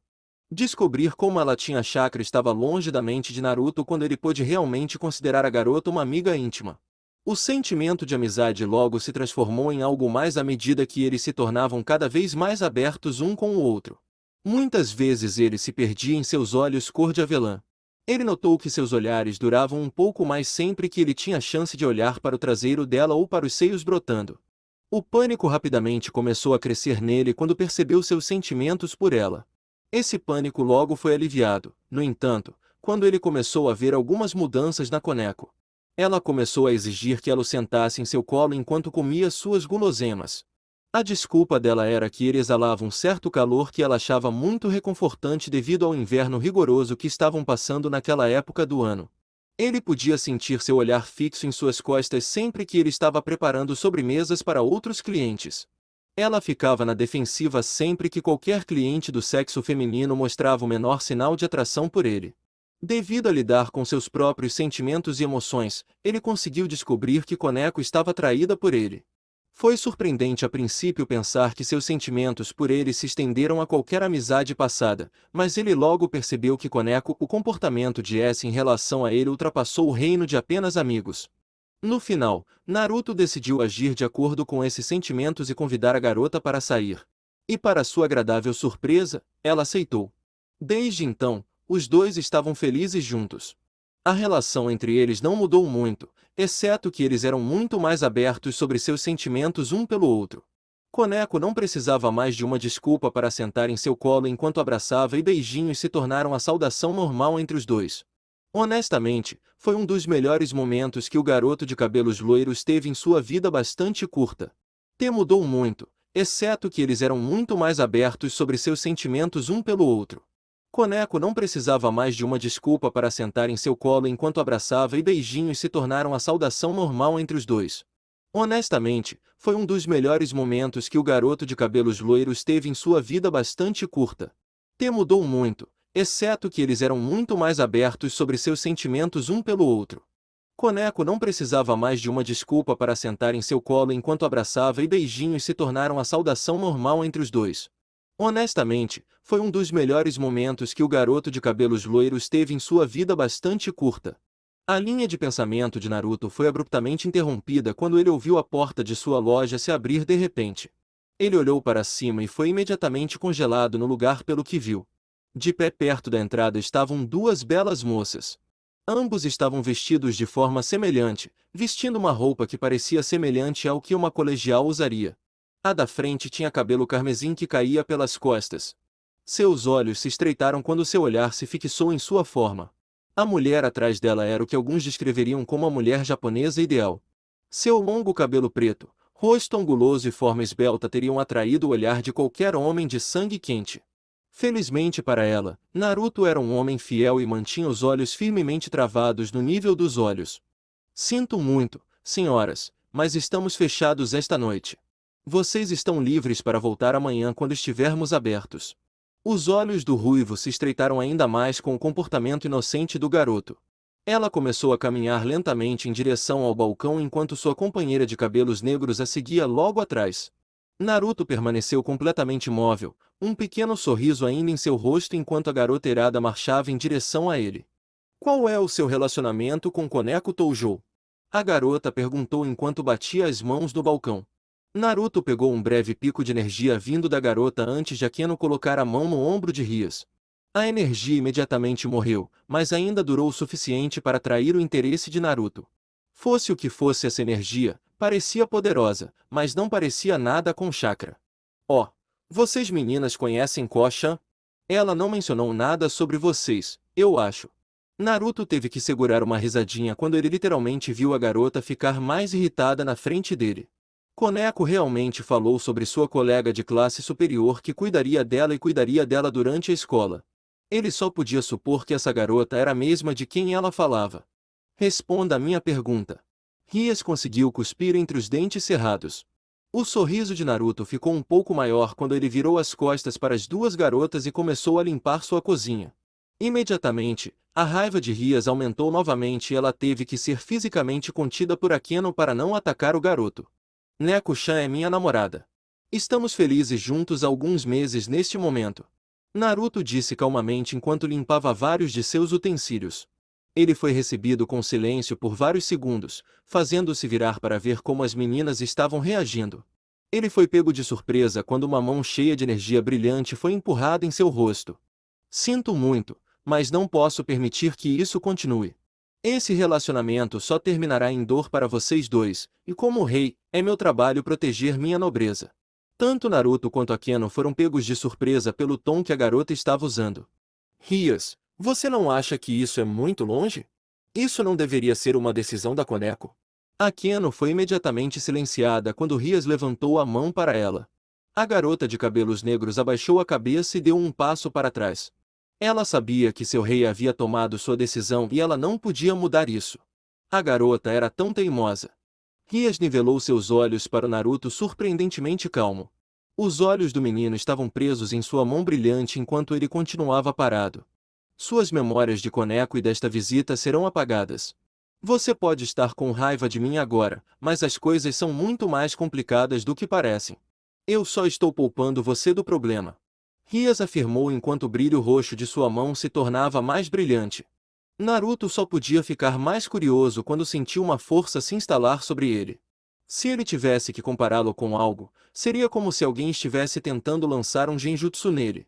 Descobrir como ela tinha chakra estava longe da mente de Naruto quando ele pôde realmente considerar a garota uma amiga íntima. O sentimento de amizade logo se transformou em algo mais à medida que eles se tornavam cada vez mais abertos um com o outro. Muitas vezes ele se perdia em seus olhos cor de avelã. Ele notou que seus olhares duravam um pouco mais sempre que ele tinha chance de olhar para o traseiro dela ou para os seios brotando. O pânico rapidamente começou a crescer nele quando percebeu seus sentimentos por ela. Esse pânico logo foi aliviado, no entanto, quando ele começou a ver algumas mudanças na Koneko. Ela começou a exigir que ela o sentasse em seu colo enquanto comia suas guloseimas. A desculpa dela era que ele exalava um certo calor que ela achava muito reconfortante devido ao inverno rigoroso que estavam passando naquela época do ano. Ele podia sentir seu olhar fixo em suas costas sempre que ele estava preparando sobremesas para outros clientes. Ela ficava na defensiva sempre que qualquer cliente do sexo feminino mostrava o menor sinal de atração por ele. Devido a lidar com seus próprios sentimentos e emoções, ele conseguiu descobrir que Koneko estava atraída por ele. Foi surpreendente a princípio pensar que seus sentimentos por ele se estenderam a qualquer amizade passada, mas ele logo percebeu que Koneko, o comportamento de S em relação a ele ultrapassou o reino de apenas amigos. No final, Naruto decidiu agir de acordo com esses sentimentos e convidar a garota para sair. E para sua agradável surpresa, ela aceitou. Desde então, os dois estavam felizes juntos. A relação entre eles não mudou muito, exceto que eles eram muito mais abertos sobre seus sentimentos um pelo outro. Koneko não precisava mais de uma desculpa para sentar em seu colo enquanto abraçava e beijinhos se tornaram a saudação normal entre os dois. Honestamente, foi um dos melhores momentos que o garoto de cabelos loiros teve em sua vida bastante curta. Te mudou muito, exceto que eles eram muito mais abertos sobre seus sentimentos um pelo outro. Koneko não precisava mais de uma desculpa para sentar em seu colo enquanto abraçava e beijinhos se tornaram a saudação normal entre os dois. Honestamente, foi um dos melhores momentos que o garoto de cabelos loiros teve em sua vida bastante curta. Te mudou muito, exceto que eles eram muito mais abertos sobre seus sentimentos um pelo outro. Koneko não precisava mais de uma desculpa para sentar em seu colo enquanto abraçava e beijinhos se tornaram a saudação normal entre os dois. Honestamente, foi um dos melhores momentos que o garoto de cabelos loiros teve em sua vida bastante curta. A linha de pensamento de Naruto foi abruptamente interrompida quando ele ouviu a porta de sua loja se abrir de repente. Ele olhou para cima e foi imediatamente congelado no lugar pelo que viu. De pé perto da entrada estavam duas belas moças. Ambos estavam vestidos de forma semelhante, vestindo uma roupa que parecia semelhante ao que uma colegial usaria. A da frente tinha cabelo carmesim que caía pelas costas. Seus olhos se estreitaram quando seu olhar se fixou em sua forma. A mulher atrás dela era o que alguns descreveriam como a mulher japonesa ideal. Seu longo cabelo preto, rosto anguloso e forma esbelta teriam atraído o olhar de qualquer homem de sangue quente. Felizmente para ela, Naruto era um homem fiel e mantinha os olhos firmemente travados no nível dos olhos. Sinto muito, senhoras, mas estamos fechados esta noite. Vocês estão livres para voltar amanhã quando estivermos abertos. Os olhos do ruivo se estreitaram ainda mais com o comportamento inocente do garoto. Ela começou a caminhar lentamente em direção ao balcão enquanto sua companheira de cabelos negros a seguia logo atrás. Naruto permaneceu completamente imóvel, um pequeno sorriso ainda em seu rosto enquanto a garota irada marchava em direção a ele. Qual é o seu relacionamento com Koneko Toujou? A garota perguntou enquanto batia as mãos no balcão. Naruto pegou um breve pico de energia vindo da garota antes de Akeno colocar a mão no ombro de Rias. A energia imediatamente morreu, mas ainda durou o suficiente para atrair o interesse de Naruto. Fosse o que fosse essa energia, parecia poderosa, mas não parecia nada com chakra. Oh, vocês meninas conhecem Ko-chan? Ela não mencionou nada sobre vocês, eu acho. Naruto teve que segurar uma risadinha quando ele literalmente viu a garota ficar mais irritada na frente dele. Koneko realmente falou sobre sua colega de classe superior que cuidaria dela e cuidaria dela durante a escola. Ele só podia supor que essa garota era a mesma de quem ela falava. Responda a minha pergunta. Rias conseguiu cuspir entre os dentes cerrados. O sorriso de Naruto ficou um pouco maior quando ele virou as costas para as duas garotas e começou a limpar sua cozinha. Imediatamente, a raiva de Rias aumentou novamente e ela teve que ser fisicamente contida por Akeno para não atacar o garoto. Neko-chan é minha namorada. Estamos felizes juntos há alguns meses neste momento. Naruto disse calmamente enquanto limpava vários de seus utensílios. Ele foi recebido com silêncio por vários segundos, fazendo-se virar para ver como as meninas estavam reagindo. Ele foi pego de surpresa quando uma mão cheia de energia brilhante foi empurrada em seu rosto. Sinto muito, mas não posso permitir que isso continue. Esse relacionamento só terminará em dor para vocês dois, e como rei, é meu trabalho proteger minha nobreza. Tanto Naruto quanto Akeno foram pegos de surpresa pelo tom que a garota estava usando. Rias, você não acha que isso é muito longe? Isso não deveria ser uma decisão da Koneko. Akeno foi imediatamente silenciada quando Rias levantou a mão para ela. A garota de cabelos negros abaixou a cabeça e deu um passo para trás. Ela sabia que seu rei havia tomado sua decisão e ela não podia mudar isso. A garota era tão teimosa. Rias nivelou seus olhos para o Naruto surpreendentemente calmo. Os olhos do menino estavam presos em sua mão brilhante enquanto ele continuava parado. Suas memórias de Koneko e desta visita serão apagadas. Você pode estar com raiva de mim agora, mas as coisas são muito mais complicadas do que parecem. Eu só estou poupando você do problema. Rias afirmou enquanto o brilho roxo de sua mão se tornava mais brilhante. Naruto só podia ficar mais curioso quando sentiu uma força se instalar sobre ele. Se ele tivesse que compará-lo com algo, seria como se alguém estivesse tentando lançar um genjutsu nele.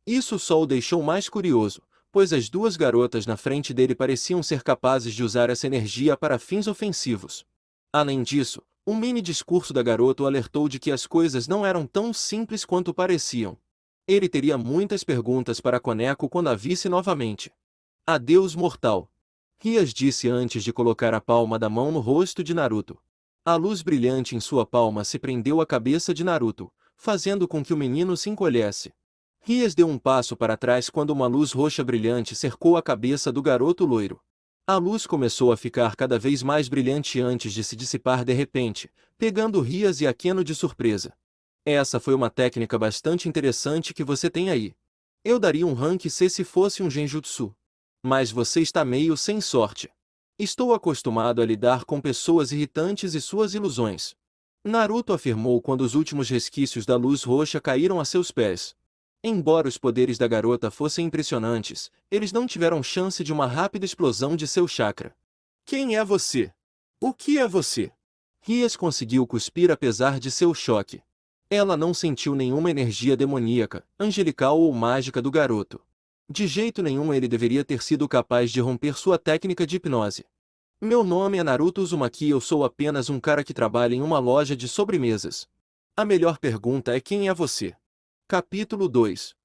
Isso só o deixou mais curioso, pois as duas garotas na frente dele pareciam ser capazes de usar essa energia para fins ofensivos. Além disso, um mini discurso da garota o alertou de que as coisas não eram tão simples quanto pareciam. Ele teria muitas perguntas para Koneko quando a visse novamente. Adeus, mortal. Rias disse antes de colocar a palma da mão no rosto de Naruto. A luz brilhante em sua palma se prendeu à cabeça de Naruto, fazendo com que o menino se encolhesse. Rias deu um passo para trás quando uma luz roxa brilhante cercou a cabeça do garoto loiro. A luz começou a ficar cada vez mais brilhante antes de se dissipar de repente, pegando Rias e Akeno de surpresa. Essa foi uma técnica bastante interessante que você tem aí. Eu daria um rank C se fosse um genjutsu. Mas você está meio sem sorte. Estou acostumado a lidar com pessoas irritantes e suas ilusões. Naruto afirmou quando os últimos resquícios da luz roxa caíram a seus pés. Embora os poderes da garota fossem impressionantes, eles não tiveram chance de uma rápida explosão de seu chakra. Quem é você? O que é você? Rias conseguiu cuspir apesar de seu choque. Ela não sentiu nenhuma energia demoníaca, angelical ou mágica do garoto. De jeito nenhum ele deveria ter sido capaz de romper sua técnica de hipnose. Meu nome é Naruto Uzumaki e eu sou apenas um cara que trabalha em uma loja de sobremesas. A melhor pergunta é quem é você? Capítulo 2.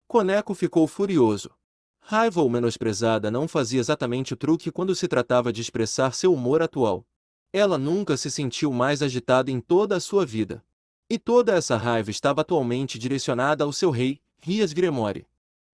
Koneko ficou furioso. Raiva ou menosprezada não fazia exatamente o truque quando se tratava de expressar seu humor atual. Ela nunca se sentiu mais agitada em toda a sua vida. E toda essa raiva estava atualmente direcionada ao seu rei, Rias Gremori.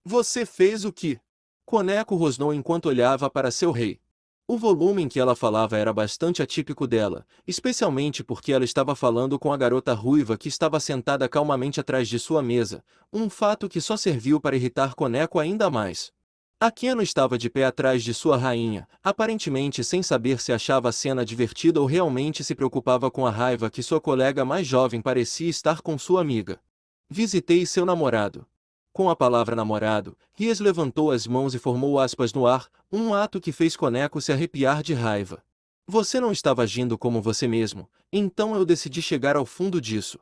Você fez o que? Koneko rosnou enquanto olhava para seu rei. O volume em que ela falava era bastante atípico dela, especialmente porque ela estava falando com a garota ruiva que estava sentada calmamente atrás de sua mesa, um fato que só serviu para irritar Koneko ainda mais. Akeno estava de pé atrás de sua rainha, aparentemente sem saber se achava a cena divertida ou realmente se preocupava com a raiva que sua colega mais jovem parecia estar com sua amiga. Visitei seu namorado. Com a palavra namorado, Rias levantou as mãos e formou aspas no ar, um ato que fez Koneko se arrepiar de raiva. Você não estava agindo como você mesmo, então eu decidi chegar ao fundo disso.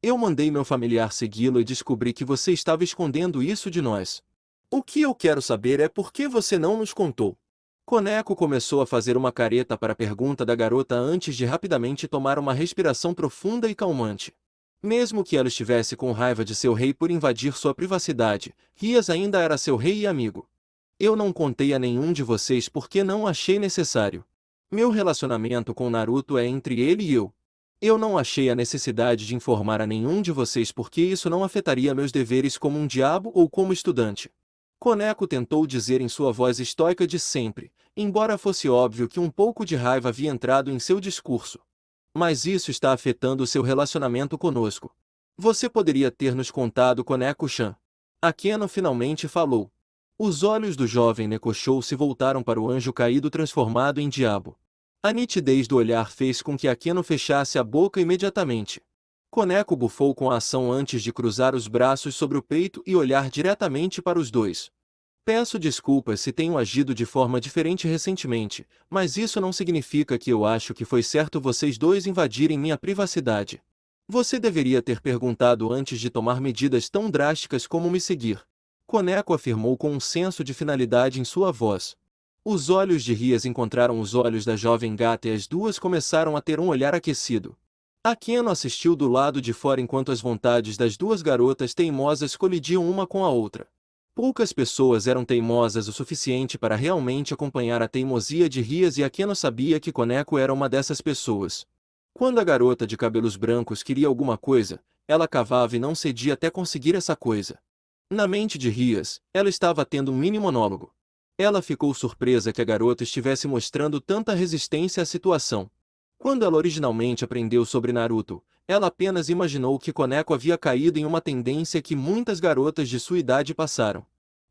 Eu mandei meu familiar segui-lo e descobri que você estava escondendo isso de nós. O que eu quero saber é por que você não nos contou. Koneko começou a fazer uma careta para a pergunta da garota antes de rapidamente tomar uma respiração profunda e calmante. Mesmo que ela estivesse com raiva de seu rei por invadir sua privacidade, Rias ainda era seu rei e amigo. Eu não contei a nenhum de vocês porque não achei necessário. Meu relacionamento com Naruto é entre ele e eu. Eu não achei a necessidade de informar a nenhum de vocês porque isso não afetaria meus deveres como um diabo ou como estudante. Koneko tentou dizer em sua voz estoica de sempre, embora fosse óbvio que um pouco de raiva havia entrado em seu discurso. Mas isso está afetando seu relacionamento conosco. Você poderia ter nos contado, Koneko-chan. Akeno finalmente falou. Os olhos do jovem Nekoshou se voltaram para o anjo caído transformado em diabo. A nitidez do olhar fez com que Akeno fechasse a boca imediatamente. Koneko bufou com a ação antes de cruzar os braços sobre o peito e olhar diretamente para os dois. Peço desculpas se tenho agido de forma diferente recentemente, mas isso não significa que eu acho que foi certo vocês dois invadirem minha privacidade. Você deveria ter perguntado antes de tomar medidas tão drásticas como me seguir. Koneko afirmou com um senso de finalidade em sua voz. Os olhos de Rias encontraram os olhos da jovem gata e as duas começaram a ter um olhar aquecido. Akeno assistiu do lado de fora enquanto as vontades das duas garotas teimosas colidiam uma com a outra. Poucas pessoas eram teimosas o suficiente para realmente acompanhar a teimosia de Rias e Akeno sabia que Koneko era uma dessas pessoas. Quando a garota de cabelos brancos queria alguma coisa, ela cavava e não cedia até conseguir essa coisa. Na mente de Rias, ela estava tendo um mini monólogo. Ela ficou surpresa que a garota estivesse mostrando tanta resistência à situação. Quando ela originalmente aprendeu sobre Naruto, ela apenas imaginou que Koneko havia caído em uma tendência que muitas garotas de sua idade passaram.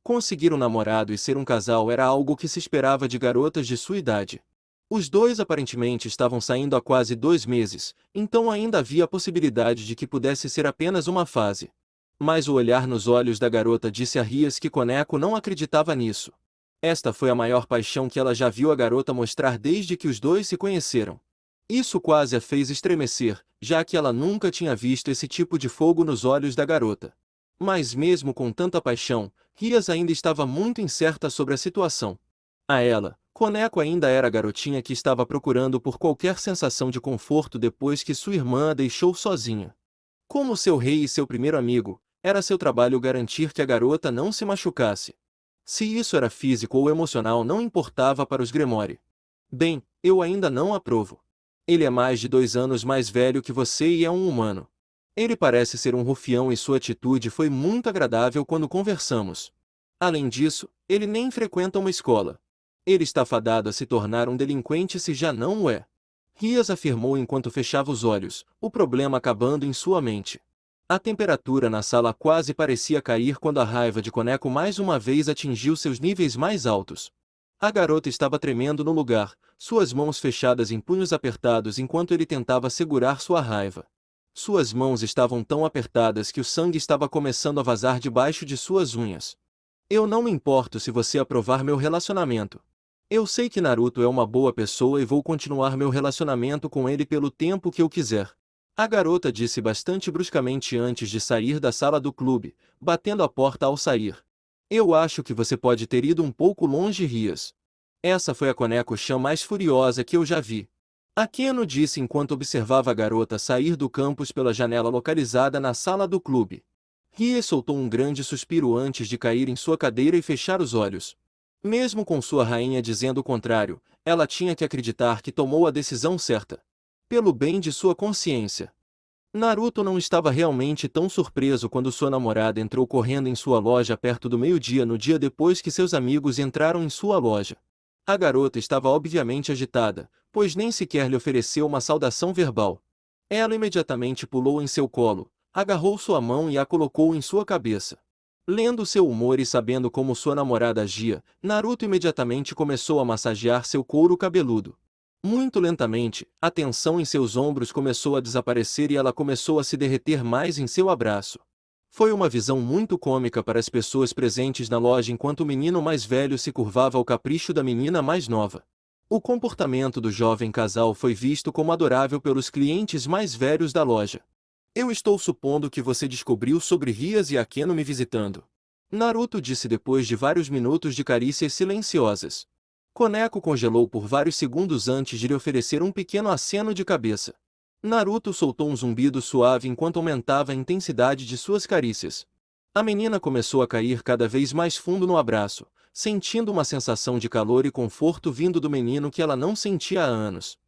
Conseguir um namorado e ser um casal era algo que se esperava de garotas de sua idade. Os dois aparentemente estavam saindo há quase 2 meses, então ainda havia a possibilidade de que pudesse ser apenas uma fase. Mas o olhar nos olhos da garota disse a Rias que Koneko não acreditava nisso. Esta foi a maior paixão que ela já viu a garota mostrar desde que os dois se conheceram. Isso quase a fez estremecer, já que ela nunca tinha visto esse tipo de fogo nos olhos da garota. Mas mesmo com tanta paixão, Rias ainda estava muito incerta sobre a situação. A ela, Koneko ainda era a garotinha que estava procurando por qualquer sensação de conforto depois que sua irmã a deixou sozinha. Como seu rei e seu primeiro amigo, era seu trabalho garantir que a garota não se machucasse. Se isso era físico ou emocional não importava para os Gremori. Bem, eu ainda não aprovo. Ele é mais de 2 anos mais velho que você e é um humano. Ele parece ser um rufião e sua atitude foi muito agradável quando conversamos. Além disso, ele nem frequenta uma escola. Ele está fadado a se tornar um delinquente se já não o é. Rias afirmou enquanto fechava os olhos, o problema acabando em sua mente. A temperatura na sala quase parecia cair quando a raiva de Koneko mais uma vez atingiu seus níveis mais altos. A garota estava tremendo no lugar, suas mãos fechadas em punhos apertados enquanto ele tentava segurar sua raiva. Suas mãos estavam tão apertadas que o sangue estava começando a vazar debaixo de suas unhas. Eu não me importo se você aprovar meu relacionamento. Eu sei que Naruto é uma boa pessoa e vou continuar meu relacionamento com ele pelo tempo que eu quiser. A garota disse bastante bruscamente antes de sair da sala do clube, batendo a porta ao sair. Eu acho que você pode ter ido um pouco longe, Rias. Essa foi a Koneko-chan mais furiosa que eu já vi. Akeno disse enquanto observava a garota sair do campus pela janela localizada na sala do clube. Rias soltou um grande suspiro antes de cair em sua cadeira e fechar os olhos. Mesmo com sua rainha dizendo o contrário, ela tinha que acreditar que tomou a decisão certa. Pelo bem de sua consciência. Naruto não estava realmente tão surpreso quando sua namorada entrou correndo em sua loja perto do meio-dia no dia depois que seus amigos entraram em sua loja. A garota estava obviamente agitada, pois nem sequer lhe ofereceu uma saudação verbal. Ela imediatamente pulou em seu colo, agarrou sua mão e a colocou em sua cabeça. Lendo seu humor e sabendo como sua namorada agia, Naruto imediatamente começou a massagear seu couro cabeludo. Muito lentamente, a tensão em seus ombros começou a desaparecer e ela começou a se derreter mais em seu abraço. Foi uma visão muito cômica para as pessoas presentes na loja enquanto o menino mais velho se curvava ao capricho da menina mais nova. O comportamento do jovem casal foi visto como adorável pelos clientes mais velhos da loja. Eu estou supondo que você descobriu sobre Rias e Akeno me visitando. Naruto disse depois de vários minutos de carícias silenciosas. Koneko congelou por vários segundos antes de lhe oferecer um pequeno aceno de cabeça. Naruto soltou um zumbido suave enquanto aumentava a intensidade de suas carícias. A menina começou a cair cada vez mais fundo no abraço, sentindo uma sensação de calor e conforto vindo do menino que ela não sentia há anos.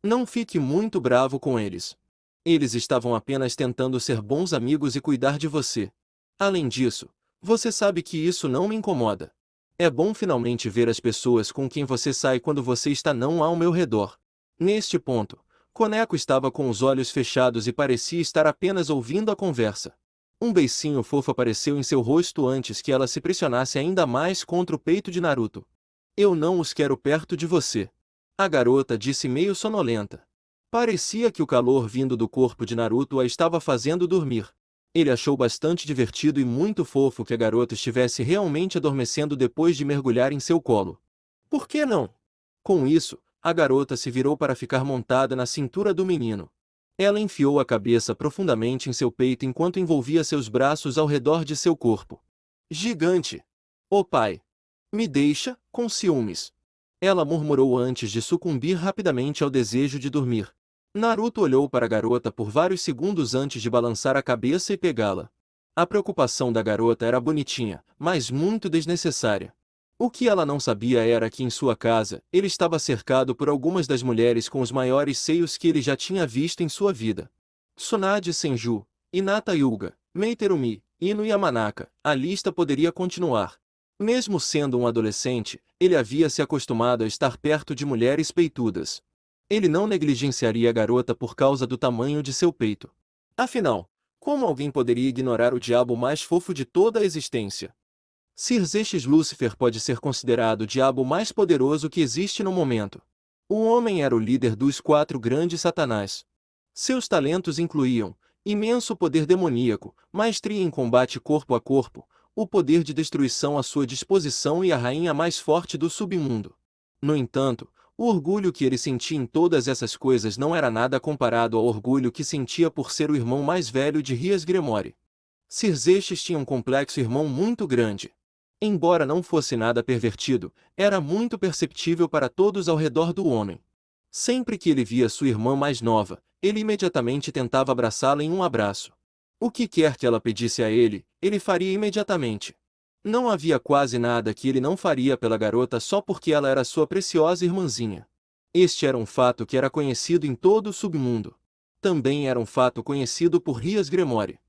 Não fique muito bravo com eles. Eles estavam apenas tentando ser bons amigos e cuidar de você. Além disso, você sabe que isso não me incomoda. É bom finalmente ver as pessoas com quem você sai quando você está não ao meu redor. Neste ponto, Koneko estava com os olhos fechados e parecia estar apenas ouvindo a conversa. Um beicinho fofo apareceu em seu rosto antes que ela se pressionasse ainda mais contra o peito de Naruto. Eu não os quero perto de você. A garota disse meio sonolenta. Parecia que o calor vindo do corpo de Naruto a estava fazendo dormir. Ele achou bastante divertido e muito fofo que a garota estivesse realmente adormecendo depois de mergulhar em seu colo. Por que não? Com isso, a garota se virou para ficar montada na cintura do menino. Ela enfiou a cabeça profundamente em seu peito enquanto envolvia seus braços ao redor de seu corpo. Gigante! Oh pai! Me deixa, com ciúmes! Ela murmurou antes de sucumbir rapidamente ao desejo de dormir. Naruto olhou para a garota por vários segundos antes de balançar a cabeça e pegá-la. A preocupação da garota era bonitinha, mas muito desnecessária. O que ela não sabia era que em sua casa, ele estava cercado por algumas das mulheres com os maiores seios que ele já tinha visto em sua vida. Tsunade Senju, Hinata Hyuga, Meiterumi, Ino Yamanaka, a lista poderia continuar. Mesmo sendo um adolescente, ele havia se acostumado a estar perto de mulheres peitudas. Ele não negligenciaria a garota por causa do tamanho de seu peito. Afinal, como alguém poderia ignorar o diabo mais fofo de toda a existência? Sir Zexis Lúcifer pode ser considerado o diabo mais poderoso que existe no momento. O homem era o líder dos 4 grandes satanás. Seus talentos incluíam imenso poder demoníaco, maestria em combate corpo a corpo, o poder de destruição à sua disposição e a rainha mais forte do submundo. No entanto, o orgulho que ele sentia em todas essas coisas não era nada comparado ao orgulho que sentia por ser o irmão mais velho de Rias Gremori. Sir Zexis tinha um complexo irmão muito grande. Embora não fosse nada pervertido, era muito perceptível para todos ao redor do homem. Sempre que ele via sua irmã mais nova, ele imediatamente tentava abraçá-la em um abraço. O que quer que ela pedisse a ele, ele faria imediatamente. Não havia quase nada que ele não faria pela garota só porque ela era sua preciosa irmãzinha. Este era um fato que era conhecido em todo o submundo. Também era um fato conhecido por Rias Gremori.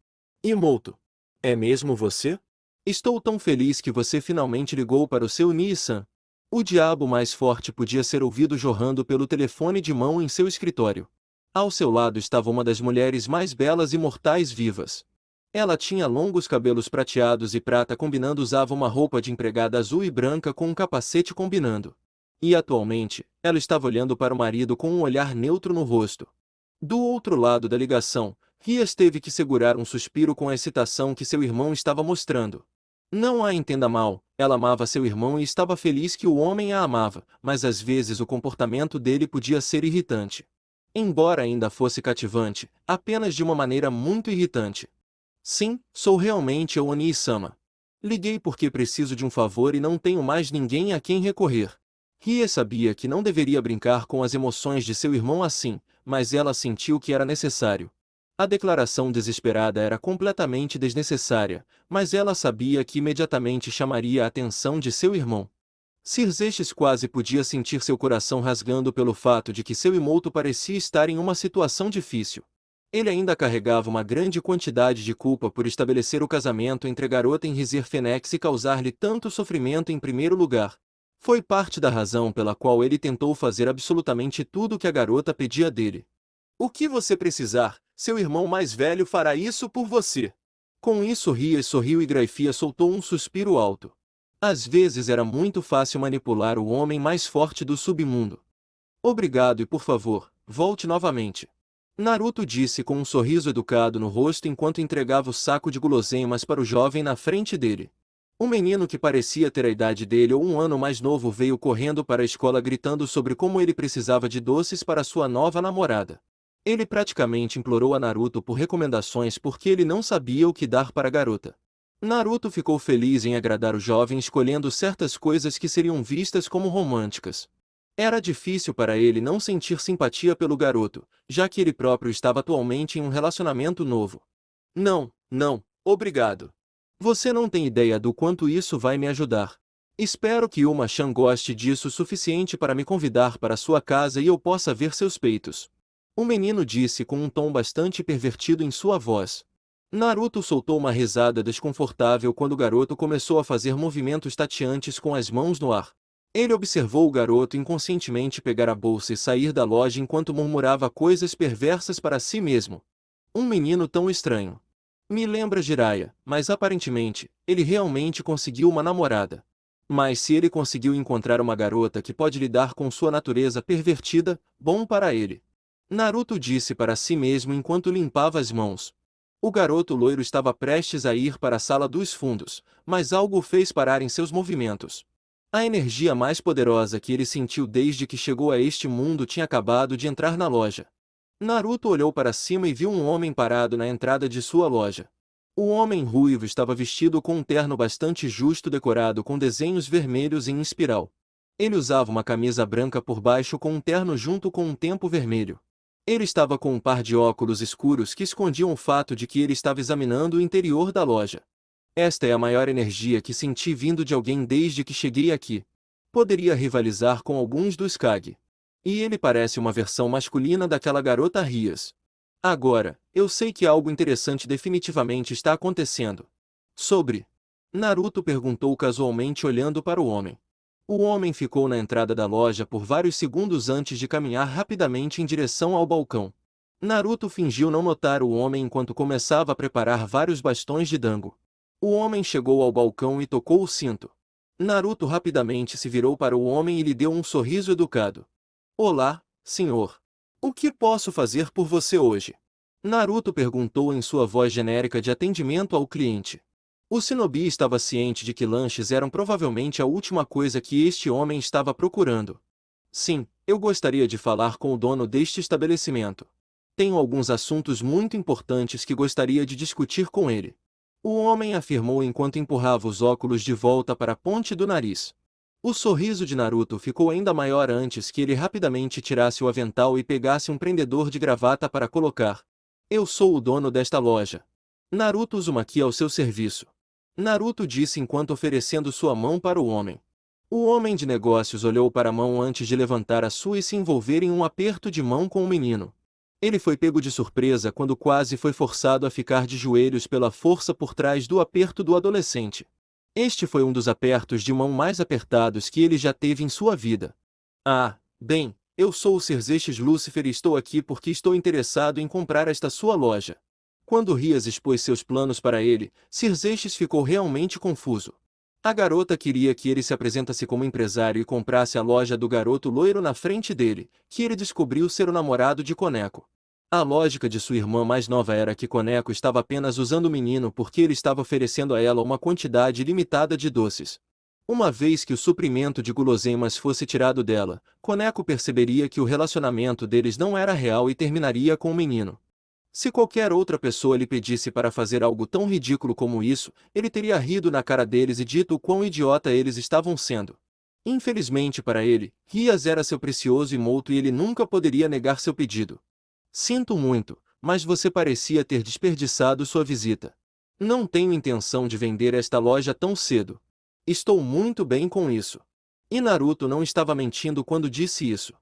Imoto. É mesmo você? Estou tão feliz que você finalmente ligou para o seu Nii-san. O diabo mais forte podia ser ouvido jorrando pelo telefone de mão em seu escritório. Ao seu lado estava uma das mulheres mais belas e mortais vivas. Ela tinha longos cabelos prateados e prata combinando, usava uma roupa de empregada azul e branca com um capacete combinando. E atualmente, ela estava olhando para o marido com um olhar neutro no rosto. Do outro lado da ligação, Rias teve que segurar um suspiro com a excitação que seu irmão estava mostrando. Não a entenda mal, ela amava seu irmão e estava feliz que o homem a amava, mas às vezes o comportamento dele podia ser irritante. Embora ainda fosse cativante, apenas de uma maneira muito irritante. Sim, sou realmente o Oni-sama. Liguei porque preciso de um favor e não tenho mais ninguém a quem recorrer. Ria sabia que não deveria brincar com as emoções de seu irmão assim, mas ela sentiu que era necessário. A declaração desesperada era completamente desnecessária, mas ela sabia que imediatamente chamaria a atenção de seu irmão. Xerxes quase podia sentir seu coração rasgando pelo fato de que seu imoto parecia estar em uma situação difícil. Ele ainda carregava uma grande quantidade de culpa por estabelecer o casamento entre a garota em Rizerfenex e causar-lhe tanto sofrimento em primeiro lugar. Foi parte da razão pela qual ele tentou fazer absolutamente tudo o que a garota pedia dele. O que você precisar, seu irmão mais velho fará isso por você. Com isso Rias sorriu e Graifia soltou um suspiro alto. Às vezes era muito fácil manipular o homem mais forte do submundo. Obrigado e por favor, volte novamente. Naruto disse com um sorriso educado no rosto enquanto entregava o saco de guloseimas para o jovem na frente dele. Um menino que parecia ter a idade dele ou um ano mais novo veio correndo para a escola gritando sobre como ele precisava de doces para sua nova namorada. Ele praticamente implorou a Naruto por recomendações porque ele não sabia o que dar para a garota. Naruto ficou feliz em agradar o jovem escolhendo certas coisas que seriam vistas como românticas. Era difícil para ele não sentir simpatia pelo garoto, já que ele próprio estava atualmente em um relacionamento novo. Não, não, obrigado. Você não tem ideia do quanto isso vai me ajudar. Espero que Uma-chan goste disso o suficiente para me convidar para sua casa e eu possa ver seus peitos. O menino disse com um tom bastante pervertido em sua voz. Naruto soltou uma risada desconfortável quando o garoto começou a fazer movimentos tateantes com as mãos no ar. Ele observou o garoto inconscientemente pegar a bolsa e sair da loja enquanto murmurava coisas perversas para si mesmo. Um menino tão estranho. Me lembra Jiraiya, mas aparentemente, ele realmente conseguiu uma namorada. Mas se ele conseguiu encontrar uma garota que pode lidar com sua natureza pervertida, bom para ele. Naruto disse para si mesmo enquanto limpava as mãos. O garoto loiro estava prestes a ir para a sala dos fundos, mas algo o fez parar em seus movimentos. A energia mais poderosa que ele sentiu desde que chegou a este mundo tinha acabado de entrar na loja. Naruto olhou para cima e viu um homem parado na entrada de sua loja. O homem ruivo estava vestido com um terno bastante justo decorado com desenhos vermelhos em espiral. Ele usava uma camisa branca por baixo com um terno junto com um tempo vermelho. Ele estava com um par de óculos escuros que escondiam o fato de que ele estava examinando o interior da loja. Esta é a maior energia que senti vindo de alguém desde que cheguei aqui. Poderia rivalizar com alguns dos Kage. E ele parece uma versão masculina daquela garota Rias. Agora, eu sei que algo interessante definitivamente está acontecendo. Sobre? Naruto perguntou casualmente olhando para o homem. O homem ficou na entrada da loja por vários segundos antes de caminhar rapidamente em direção ao balcão. Naruto fingiu não notar o homem enquanto começava a preparar vários bastões de dango. O homem chegou ao balcão e tocou o cinto. Naruto rapidamente se virou para o homem e lhe deu um sorriso educado. Olá, senhor. O que posso fazer por você hoje? Naruto perguntou em sua voz genérica de atendimento ao cliente. O shinobi estava ciente de que lanches eram provavelmente a última coisa que este homem estava procurando. Sim, eu gostaria de falar com o dono deste estabelecimento. Tenho alguns assuntos muito importantes que gostaria de discutir com ele. O homem afirmou enquanto empurrava os óculos de volta para a ponte do nariz. O sorriso de Naruto ficou ainda maior antes que ele rapidamente tirasse o avental e pegasse um prendedor de gravata para colocar. Eu sou o dono desta loja. Naruto Uzumaki ao seu serviço. Naruto disse enquanto oferecendo sua mão para o homem. O homem de negócios olhou para a mão antes de levantar a sua e se envolver em um aperto de mão com o menino. Ele foi pego de surpresa quando quase foi forçado a ficar de joelhos pela força por trás do aperto do adolescente. Este foi um dos apertos de mão mais apertados que ele já teve em sua vida. Ah, bem, eu sou o Sir Xerxes Lúcifer e estou aqui porque estou interessado em comprar esta sua loja. Quando Rias expôs seus planos para ele, Sir Xerxes ficou realmente confuso. A garota queria que ele se apresentasse como empresário e comprasse a loja do garoto loiro na frente dele, que ele descobriu ser o namorado de Coneco. A lógica de sua irmã mais nova era que Coneco estava apenas usando o menino porque ele estava oferecendo a ela uma quantidade limitada de doces. Uma vez que o suprimento de guloseimas fosse tirado dela, Coneco perceberia que o relacionamento deles não era real e terminaria com o menino. Se qualquer outra pessoa lhe pedisse para fazer algo tão ridículo como isso, ele teria rido na cara deles e dito o quão idiota eles estavam sendo. Infelizmente para ele, Rias era seu precioso imoto e ele nunca poderia negar seu pedido. Sinto muito, mas você parecia ter desperdiçado sua visita. Não tenho intenção de vender esta loja tão cedo. Estou muito bem com isso. E Naruto não estava mentindo quando disse isso.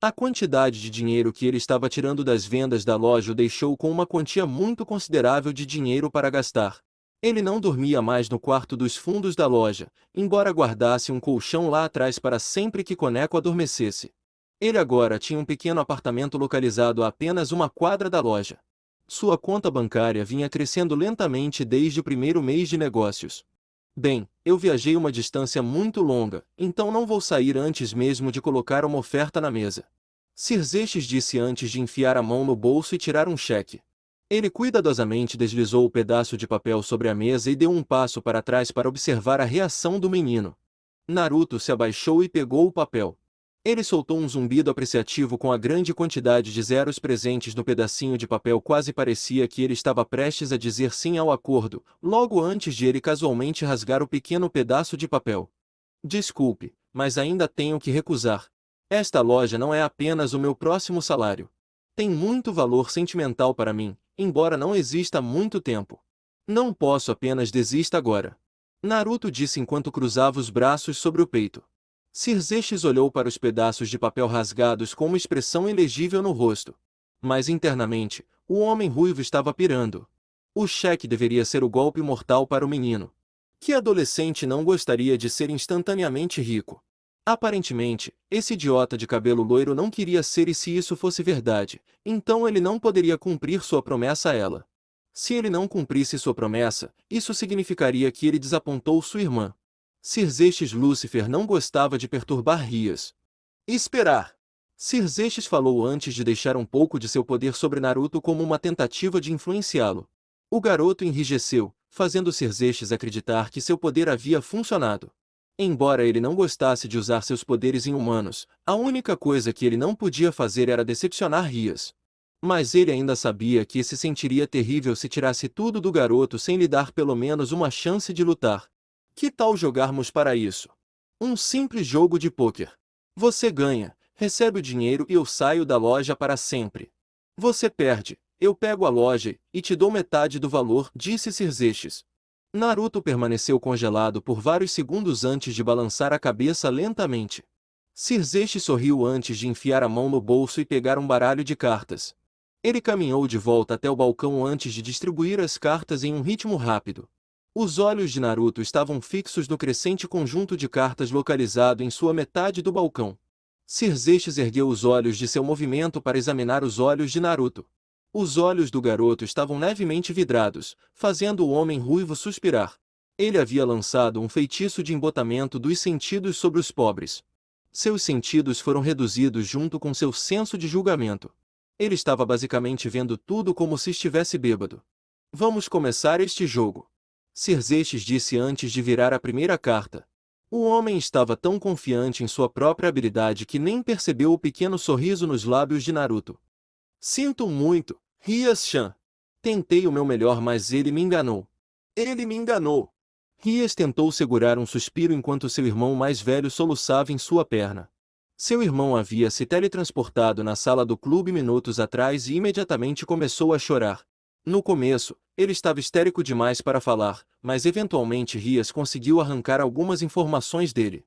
A quantidade de dinheiro que ele estava tirando das vendas da loja o deixou com uma quantia muito considerável de dinheiro para gastar. Ele não dormia mais no quarto dos fundos da loja, embora guardasse um colchão lá atrás para sempre que Coneco adormecesse. Ele agora tinha um pequeno apartamento localizado a apenas uma quadra da loja. Sua conta bancária vinha crescendo lentamente desde o primeiro mês de negócios. Bem, eu viajei uma distância muito longa, então não vou sair antes mesmo de colocar uma oferta na mesa. Sir Xerxes disse antes de enfiar a mão no bolso e tirar um cheque. Ele cuidadosamente deslizou o pedaço de papel sobre a mesa e deu um passo para trás para observar a reação do menino. Naruto se abaixou e pegou o papel. Ele soltou um zumbido apreciativo com a grande quantidade de zeros presentes no pedacinho de papel. Quase parecia que ele estava prestes a dizer sim ao acordo, logo antes de ele casualmente rasgar o pequeno pedaço de papel. Desculpe, mas ainda tenho que recusar. Esta loja não é apenas o meu próximo salário. Tem muito valor sentimental para mim, embora não exista há muito tempo. Não posso apenas desistir agora. Naruto disse enquanto cruzava os braços sobre o peito. Sir Xerxes olhou para os pedaços de papel rasgados com uma expressão ilegível no rosto. Mas internamente, o homem ruivo estava pirando. O cheque deveria ser o golpe mortal para o menino. Que adolescente não gostaria de ser instantaneamente rico? Aparentemente, esse idiota de cabelo loiro não queria ser, e se isso fosse verdade, então ele não poderia cumprir sua promessa a ela. Se ele não cumprisse sua promessa, isso significaria que ele desapontou sua irmã. Sir Xerxes Lúcifer não gostava de perturbar Rias. Esperar. Sir Xerxes falou antes de deixar um pouco de seu poder sobre Naruto como uma tentativa de influenciá-lo. O garoto enrijeceu, fazendo Sir Xerxes acreditar que seu poder havia funcionado. Embora ele não gostasse de usar seus poderes em humanos, a única coisa que ele não podia fazer era decepcionar Rias. Mas ele ainda sabia que se sentiria terrível se tirasse tudo do garoto sem lhe dar pelo menos uma chance de lutar. Que tal jogarmos para isso? Um simples jogo de pôquer. Você ganha, recebe o dinheiro e eu saio da loja para sempre. Você perde, eu pego a loja e te dou metade do valor, disse Sir Xerxes. Naruto permaneceu congelado por vários segundos antes de balançar a cabeça lentamente. Sir Xerxes sorriu antes de enfiar a mão no bolso e pegar um baralho de cartas. Ele caminhou de volta até o balcão antes de distribuir as cartas em um ritmo rápido. Os olhos de Naruto estavam fixos no crescente conjunto de cartas localizado em sua metade do balcão. Sir Xerxes ergueu os olhos de seu movimento para examinar os olhos de Naruto. Os olhos do garoto estavam levemente vidrados, fazendo o homem ruivo suspirar. Ele havia lançado um feitiço de embotamento dos sentidos sobre os pobres. Seus sentidos foram reduzidos junto com seu senso de julgamento. Ele estava basicamente vendo tudo como se estivesse bêbado. Vamos começar este jogo. Sir Xerxes disse antes de virar a primeira carta. O homem estava tão confiante em sua própria habilidade que nem percebeu o pequeno sorriso nos lábios de Naruto. Sinto muito, Rias-chan. Tentei o meu melhor, mas ele me enganou. Ele me enganou. Rias tentou segurar um suspiro enquanto seu irmão mais velho soluçava em sua perna. Seu irmão havia se teletransportado na sala do clube minutos atrás e imediatamente começou a chorar. No começo, ele estava histérico demais para falar, mas eventualmente Rias conseguiu arrancar algumas informações dele.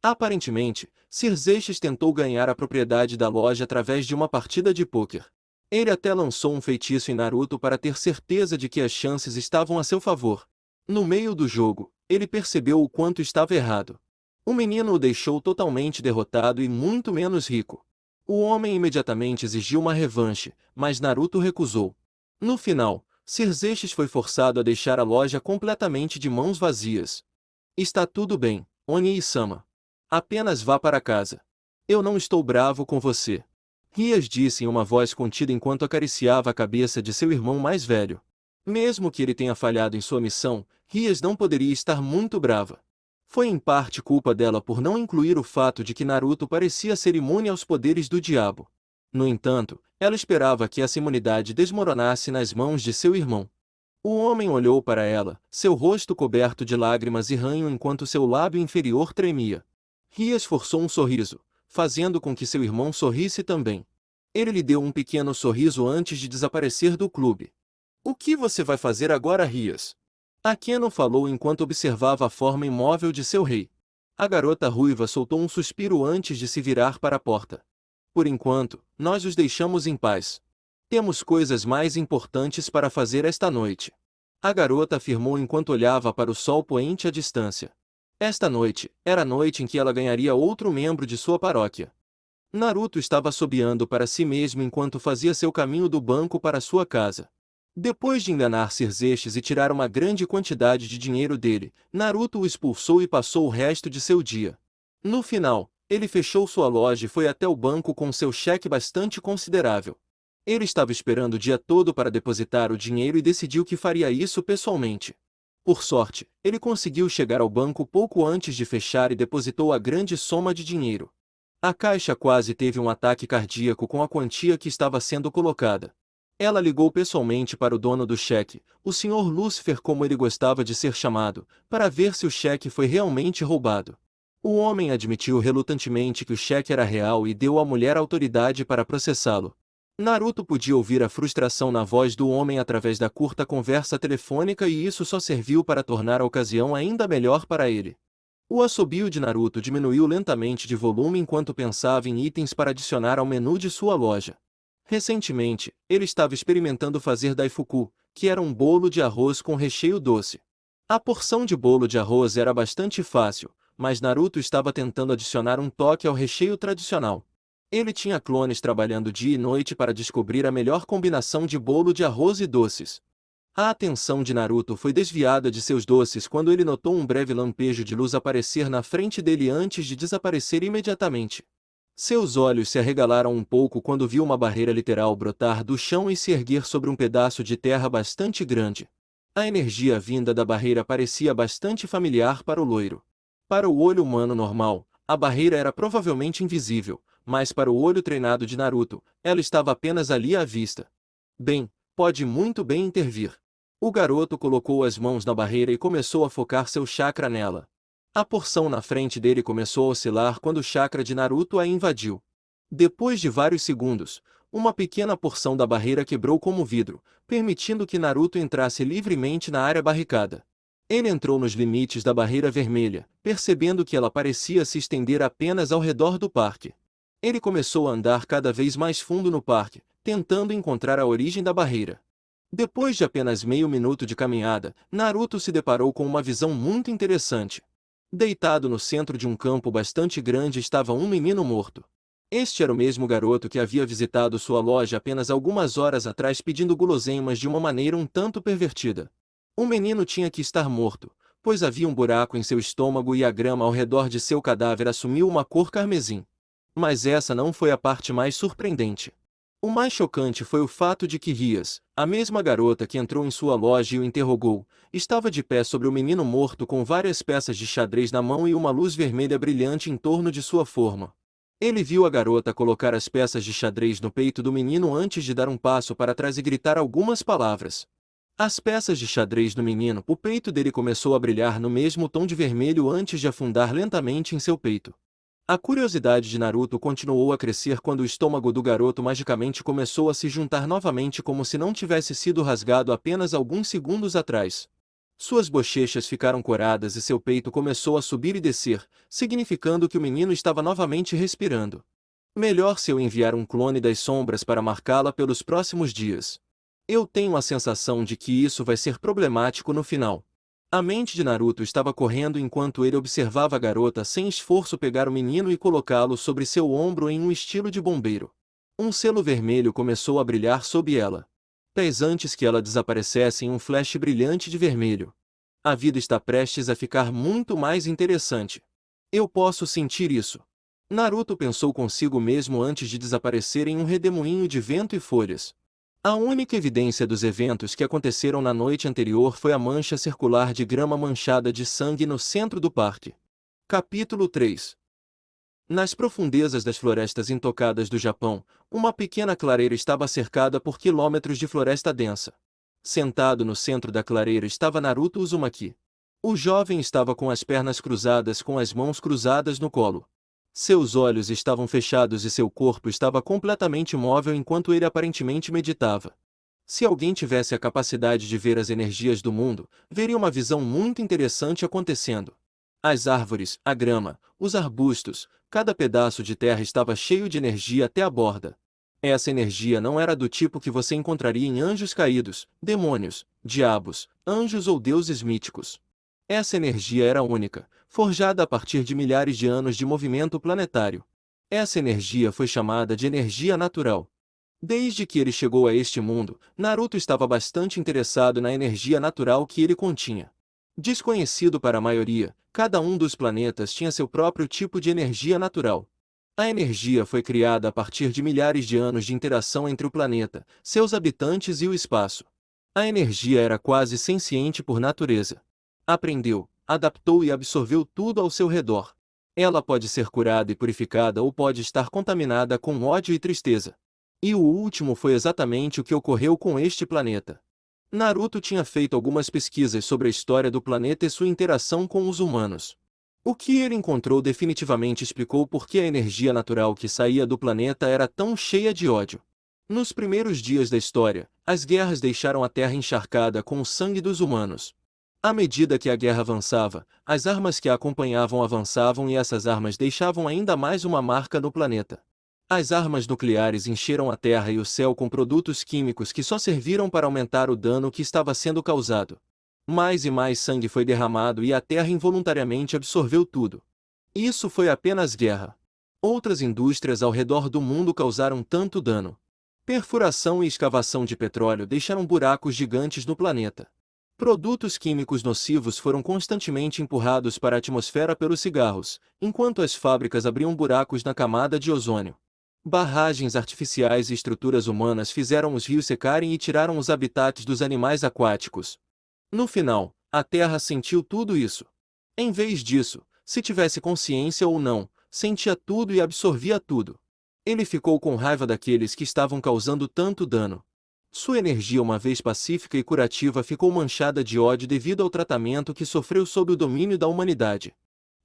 Aparentemente, Sir Xerxes tentou ganhar a propriedade da loja através de uma partida de pôquer. Ele até lançou um feitiço em Naruto para ter certeza de que as chances estavam a seu favor. No meio do jogo, ele percebeu o quanto estava errado. O menino o deixou totalmente derrotado e muito menos rico. O homem imediatamente exigiu uma revanche, mas Naruto recusou. No final, Xerxes foi forçado a deixar a loja completamente de mãos vazias. Está tudo bem, Oni-sama. Apenas vá para casa. Eu não estou bravo com você. Rias disse em uma voz contida enquanto acariciava a cabeça de seu irmão mais velho. Mesmo que ele tenha falhado em sua missão, Rias não poderia estar muito brava. Foi em parte culpa dela por não incluir o fato de que Naruto parecia ser imune aos poderes do diabo. No entanto, ela esperava que essa imunidade desmoronasse nas mãos de seu irmão. O homem olhou para ela, seu rosto coberto de lágrimas e ranho enquanto seu lábio inferior tremia. Rias forçou um sorriso, fazendo com que seu irmão sorrisse também. Ele lhe deu um pequeno sorriso antes de desaparecer do clube. O que você vai fazer agora, Rias? Akeno falou enquanto observava a forma imóvel de seu rei. A garota ruiva soltou um suspiro antes de se virar para a porta. Por enquanto, nós os deixamos em paz. Temos coisas mais importantes para fazer esta noite. A garota afirmou enquanto olhava para o sol poente à distância. Esta noite, era a noite em que ela ganharia outro membro de sua paróquia. Naruto estava assobiando para si mesmo enquanto fazia seu caminho do banco para sua casa. Depois de enganar Xerxes e tirar uma grande quantidade de dinheiro dele, Naruto o expulsou e passou o resto de seu dia. No final, ele fechou sua loja e foi até o banco com seu cheque bastante considerável. Ele estava esperando o dia todo para depositar o dinheiro e decidiu que faria isso pessoalmente. Por sorte, ele conseguiu chegar ao banco pouco antes de fechar e depositou a grande soma de dinheiro. A caixa quase teve um ataque cardíaco com a quantia que estava sendo colocada. Ela ligou pessoalmente para o dono do cheque, o Sr. Lúcifer como ele gostava de ser chamado, para ver se o cheque foi realmente roubado. O homem admitiu relutantemente que o cheque era real e deu à mulher autoridade para processá-lo. Naruto podia ouvir a frustração na voz do homem através da curta conversa telefônica e isso só serviu para tornar a ocasião ainda melhor para ele. O assobio de Naruto diminuiu lentamente de volume enquanto pensava em itens para adicionar ao menu de sua loja. Recentemente, ele estava experimentando fazer daifuku, que era um bolo de arroz com recheio doce. A porção de bolo de arroz era bastante fácil, mas Naruto estava tentando adicionar um toque ao recheio tradicional. Ele tinha clones trabalhando dia e noite para descobrir a melhor combinação de bolo de arroz e doces. A atenção de Naruto foi desviada de seus doces quando ele notou um breve lampejo de luz aparecer na frente dele antes de desaparecer imediatamente. Seus olhos se arregalaram um pouco quando viu uma barreira literal brotar do chão e se erguer sobre um pedaço de terra bastante grande. A energia vinda da barreira parecia bastante familiar para o loiro. Para o olho humano normal, a barreira era provavelmente invisível, mas para o olho treinado de Naruto, ela estava apenas ali à vista. Bem, pode muito bem intervir. O garoto colocou as mãos na barreira e começou a focar seu chakra nela. A porção na frente dele começou a oscilar quando o chakra de Naruto a invadiu. Depois de vários segundos, uma pequena porção da barreira quebrou como vidro, permitindo que Naruto entrasse livremente na área barricada. Ele entrou nos limites da barreira vermelha, percebendo que ela parecia se estender apenas ao redor do parque. Ele começou a andar cada vez mais fundo no parque, tentando encontrar a origem da barreira. Depois de apenas meio minuto de caminhada, Naruto se deparou com uma visão muito interessante. Deitado no centro de um campo bastante grande estava um menino morto. Este era o mesmo garoto que havia visitado sua loja apenas algumas horas atrás pedindo guloseimas de uma maneira um tanto pervertida. O menino tinha que estar morto, pois havia um buraco em seu estômago e a grama ao redor de seu cadáver assumiu uma cor carmesim. Mas essa não foi a parte mais surpreendente. O mais chocante foi o fato de que Rias, a mesma garota que entrou em sua loja e o interrogou, estava de pé sobre o menino morto com várias peças de xadrez na mão e uma luz vermelha brilhante em torno de sua forma. Ele viu a garota colocar as peças de xadrez no peito do menino antes de dar um passo para trás e gritar algumas palavras. As peças de xadrez do menino, o peito dele começou a brilhar no mesmo tom de vermelho antes de afundar lentamente em seu peito. A curiosidade de Naruto continuou a crescer quando o estômago do garoto magicamente começou a se juntar novamente como se não tivesse sido rasgado apenas alguns segundos atrás. Suas bochechas ficaram coradas e seu peito começou a subir e descer, significando que o menino estava novamente respirando. Melhor se eu enviar um clone das sombras para marcá-la pelos próximos dias. Eu tenho a sensação de que isso vai ser problemático no final. A mente de Naruto estava correndo enquanto ele observava a garota sem esforço pegar o menino e colocá-lo sobre seu ombro em um estilo de bombeiro. Um selo vermelho começou a brilhar sob ela. Pés antes que ela desaparecesse em um flash brilhante de vermelho. A vida está prestes a ficar muito mais interessante. Eu posso sentir isso. Naruto pensou consigo mesmo antes de desaparecer em um redemoinho de vento e folhas. A única evidência dos eventos que aconteceram na noite anterior foi a mancha circular de grama manchada de sangue no centro do parque. Capítulo 3. Nas profundezas das florestas intocadas do Japão, uma pequena clareira estava cercada por quilômetros de floresta densa. Sentado no centro da clareira estava Naruto Uzumaki. O jovem estava com as pernas cruzadas com as mãos cruzadas no colo. Seus olhos estavam fechados e seu corpo estava completamente imóvel enquanto ele aparentemente meditava. Se alguém tivesse a capacidade de ver as energias do mundo, veria uma visão muito interessante acontecendo. As árvores, a grama, os arbustos, cada pedaço de terra estava cheio de energia até a borda. Essa energia não era do tipo que você encontraria em anjos caídos, demônios, diabos, anjos ou deuses míticos. Essa energia era única, forjada a partir de milhares de anos de movimento planetário. Essa energia foi chamada de energia natural. Desde que ele chegou a este mundo, Naruto estava bastante interessado na energia natural que ele continha. Desconhecido para a maioria, cada um dos planetas tinha seu próprio tipo de energia natural. A energia foi criada a partir de milhares de anos de interação entre o planeta, seus habitantes e o espaço. A energia era quase senciente por natureza. Aprendeu, adaptou e absorveu tudo ao seu redor. Ela pode ser curada e purificada ou pode estar contaminada com ódio e tristeza. E o último foi exatamente o que ocorreu com este planeta. Naruto tinha feito algumas pesquisas sobre a história do planeta e sua interação com os humanos. O que ele encontrou definitivamente explicou por que a energia natural que saía do planeta era tão cheia de ódio. Nos primeiros dias da história, as guerras deixaram a Terra encharcada com o sangue dos humanos. À medida que a guerra avançava, as armas que a acompanhavam avançavam e essas armas deixavam ainda mais uma marca no planeta. As armas nucleares encheram a Terra e o céu com produtos químicos que só serviram para aumentar o dano que estava sendo causado. Mais e mais sangue foi derramado e a Terra involuntariamente absorveu tudo. Isso foi apenas guerra. Outras indústrias ao redor do mundo causaram tanto dano. Perfuração e escavação de petróleo deixaram buracos gigantes no planeta. Produtos químicos nocivos foram constantemente empurrados para a atmosfera pelos cigarros, enquanto as fábricas abriam buracos na camada de ozônio. Barragens artificiais e estruturas humanas fizeram os rios secarem e tiraram os habitats dos animais aquáticos. No final, a Terra sentiu tudo isso. Em vez disso, se tivesse consciência ou não, sentia tudo e absorvia tudo. Ele ficou com raiva daqueles que estavam causando tanto dano. Sua energia, uma vez pacífica e curativa, ficou manchada de ódio devido ao tratamento que sofreu sob o domínio da humanidade.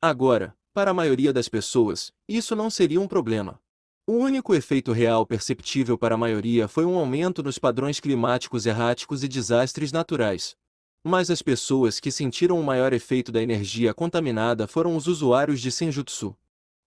Agora, para a maioria das pessoas, isso não seria um problema. O único efeito real perceptível para a maioria foi um aumento nos padrões climáticos erráticos e desastres naturais. Mas as pessoas que sentiram o maior efeito da energia contaminada foram os usuários de Senjutsu.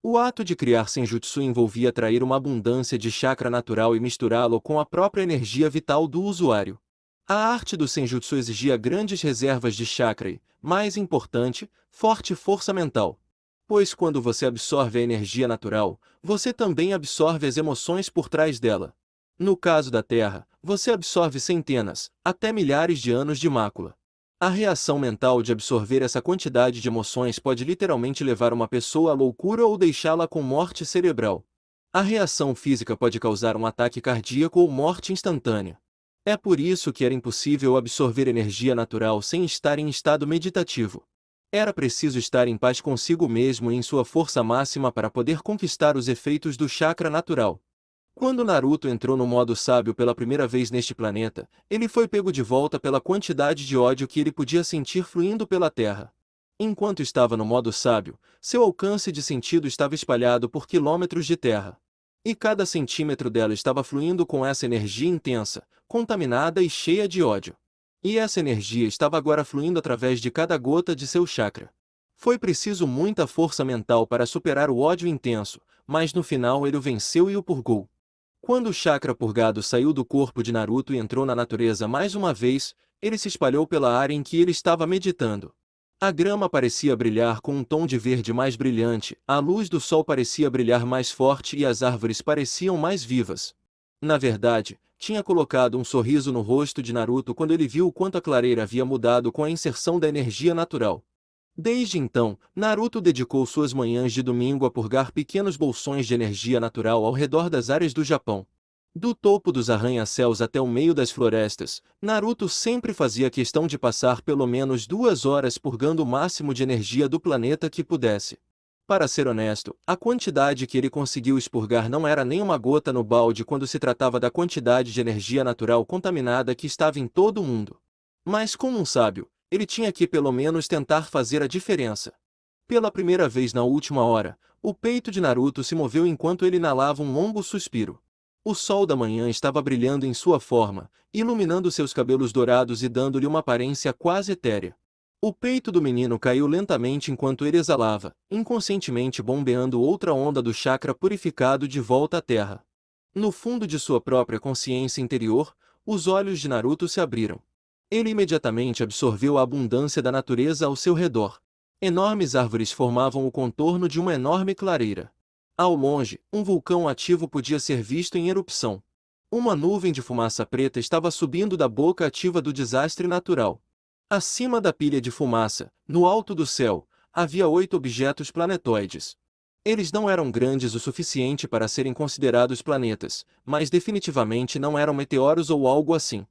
O ato de criar Senjutsu envolvia atrair uma abundância de chakra natural e misturá-lo com a própria energia vital do usuário. A arte do Senjutsu exigia grandes reservas de chakra e, mais importante, forte força mental. Pois quando você absorve a energia natural, você também absorve as emoções por trás dela. No caso da Terra, você absorve centenas, até milhares de anos de mácula. A reação mental de absorver essa quantidade de emoções pode literalmente levar uma pessoa à loucura ou deixá-la com morte cerebral. A reação física pode causar um ataque cardíaco ou morte instantânea. É por isso que era impossível absorver energia natural sem estar em estado meditativo. Era preciso estar em paz consigo mesmo e em sua força máxima para poder conquistar os efeitos do chakra natural. Quando Naruto entrou no modo sábio pela primeira vez neste planeta, ele foi pego de volta pela quantidade de ódio que ele podia sentir fluindo pela terra. Enquanto estava no modo sábio, seu alcance de sentido estava espalhado por quilômetros de terra. E cada centímetro dela estava fluindo com essa energia intensa, contaminada e cheia de ódio. E essa energia estava agora fluindo através de cada gota de seu chakra. Foi preciso muita força mental para superar o ódio intenso, mas no final ele o venceu e o purgou. Quando o chakra purgado saiu do corpo de Naruto e entrou na natureza mais uma vez, ele se espalhou pela área em que ele estava meditando. A grama parecia brilhar com um tom de verde mais brilhante, a luz do sol parecia brilhar mais forte e as árvores pareciam mais vivas. Na verdade, tinha colocado um sorriso no rosto de Naruto quando ele viu o quanto a clareira havia mudado com a inserção da energia natural. Desde então, Naruto dedicou suas manhãs de domingo a purgar pequenos bolsões de energia natural ao redor das áreas do Japão. Do topo dos arranha-céus até o meio das florestas, Naruto sempre fazia questão de passar pelo menos 2 horas purgando o máximo de energia do planeta que pudesse. Para ser honesto, a quantidade que ele conseguiu expurgar não era nem uma gota no balde quando se tratava da quantidade de energia natural contaminada que estava em todo o mundo. Mas como um sábio, ele tinha que pelo menos tentar fazer a diferença. Pela primeira vez na última hora, o peito de Naruto se moveu enquanto ele inalava um longo suspiro. O sol da manhã estava brilhando em sua forma, iluminando seus cabelos dourados e dando-lhe uma aparência quase etérea. O peito do menino caiu lentamente enquanto ele exalava, inconscientemente bombeando outra onda do chakra purificado de volta à terra. No fundo de sua própria consciência interior, os olhos de Naruto se abriram. Ele imediatamente absorveu a abundância da natureza ao seu redor. Enormes árvores formavam o contorno de uma enorme clareira. Ao longe, um vulcão ativo podia ser visto em erupção. Uma nuvem de fumaça preta estava subindo da boca ativa do desastre natural. Acima da pilha de fumaça, no alto do céu, havia 8 objetos planetoides. Eles não eram grandes o suficiente para serem considerados planetas, mas definitivamente não eram meteoros ou algo assim.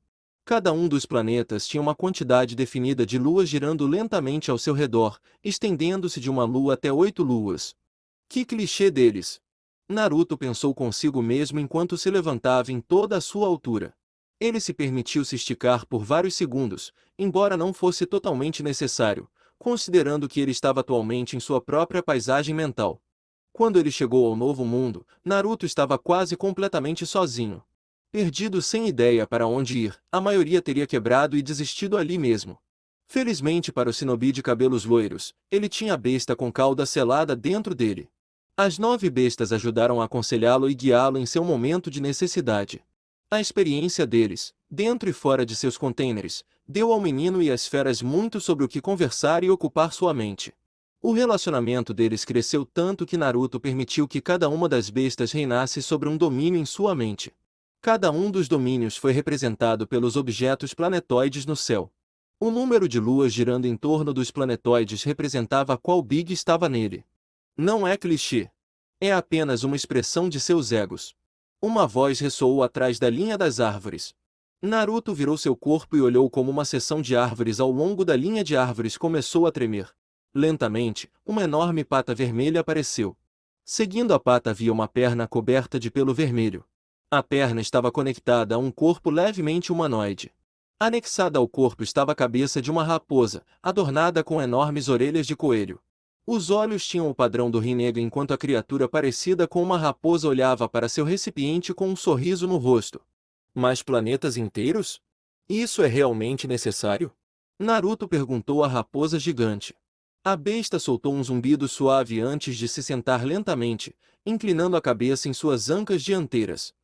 Cada um dos planetas tinha uma quantidade definida de luas girando lentamente ao seu redor, estendendo-se de uma lua até 8 luas. Que clichê deles! Naruto pensou consigo mesmo enquanto se levantava em toda a sua altura. Ele se permitiu se esticar por vários segundos, embora não fosse totalmente necessário, considerando que ele estava atualmente em sua própria paisagem mental. Quando ele chegou ao novo mundo, Naruto estava quase completamente sozinho. Perdido sem ideia para onde ir, a maioria teria quebrado e desistido ali mesmo. Felizmente para o shinobi de cabelos loiros, ele tinha a besta com cauda selada dentro dele. As 9 bestas ajudaram a aconselhá-lo e guiá-lo em seu momento de necessidade. A experiência deles, dentro e fora de seus contêineres, deu ao menino e às feras muito sobre o que conversar e ocupar sua mente. O relacionamento deles cresceu tanto que Naruto permitiu que cada uma das bestas reinasse sobre um domínio em sua mente. Cada um dos domínios foi representado pelos objetos planetoides no céu. O número de luas girando em torno dos planetoides representava qual Big estava nele. Não é clichê. É apenas uma expressão de seus egos. Uma voz ressoou atrás da linha das árvores. Naruto virou seu corpo e olhou como uma seção de árvores ao longo da linha de árvores começou a tremer. Lentamente, uma enorme pata vermelha apareceu. Seguindo a pata havia uma perna coberta de pelo vermelho. A perna estava conectada a um corpo levemente humanoide. Anexada ao corpo estava a cabeça de uma raposa, adornada com enormes orelhas de coelho. Os olhos tinham o padrão do Rinnegan enquanto a criatura parecida com uma raposa olhava para seu recipiente com um sorriso no rosto. Mas planetas inteiros? Isso é realmente necessário? Naruto perguntou à raposa gigante. A besta soltou um zumbido suave antes de se sentar lentamente, inclinando a cabeça em suas ancas dianteiras.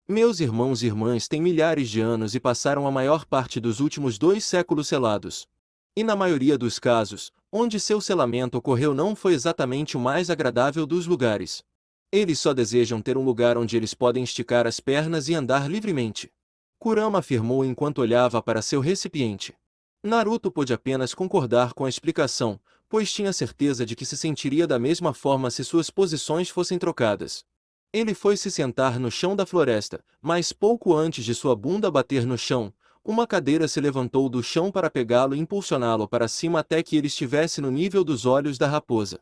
Meus irmãos e irmãs têm milhares de anos e passaram a maior parte dos últimos 2 séculos selados. E na maioria dos casos, onde seu selamento ocorreu não foi exatamente o mais agradável dos lugares. Eles só desejam ter um lugar onde eles podem esticar as pernas e andar livremente. Kurama afirmou enquanto olhava para seu recipiente. Naruto pôde apenas concordar com a explicação, pois tinha certeza de que se sentiria da mesma forma se suas posições fossem trocadas. Ele foi se sentar no chão da floresta, mas pouco antes de sua bunda bater no chão, uma cadeira se levantou do chão para pegá-lo e impulsioná-lo para cima até que ele estivesse no nível dos olhos da raposa.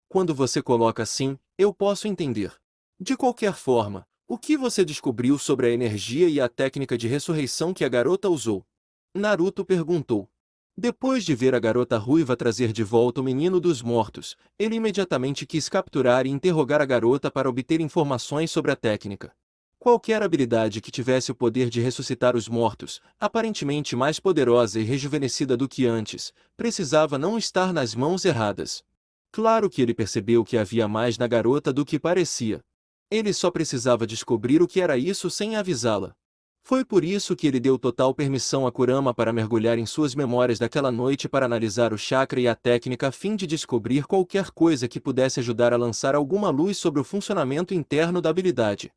Quando você coloca assim, eu posso entender. De qualquer forma, o que você descobriu sobre a energia e a técnica de ressurreição que a garota usou? Naruto perguntou. Depois de ver a garota ruiva trazer de volta o menino dos mortos, ele imediatamente quis capturar e interrogar a garota para obter informações sobre a técnica. Qualquer habilidade que tivesse o poder de ressuscitar os mortos, aparentemente mais poderosa e rejuvenescida do que antes, precisava não estar nas mãos erradas. Claro que ele percebeu que havia mais na garota do que parecia. Ele só precisava descobrir o que era isso sem avisá-la. Foi por isso que ele deu total permissão a Kurama para mergulhar em suas memórias daquela noite para analisar o chakra e a técnica a fim de descobrir qualquer coisa que pudesse ajudar a lançar alguma luz sobre o funcionamento interno da habilidade.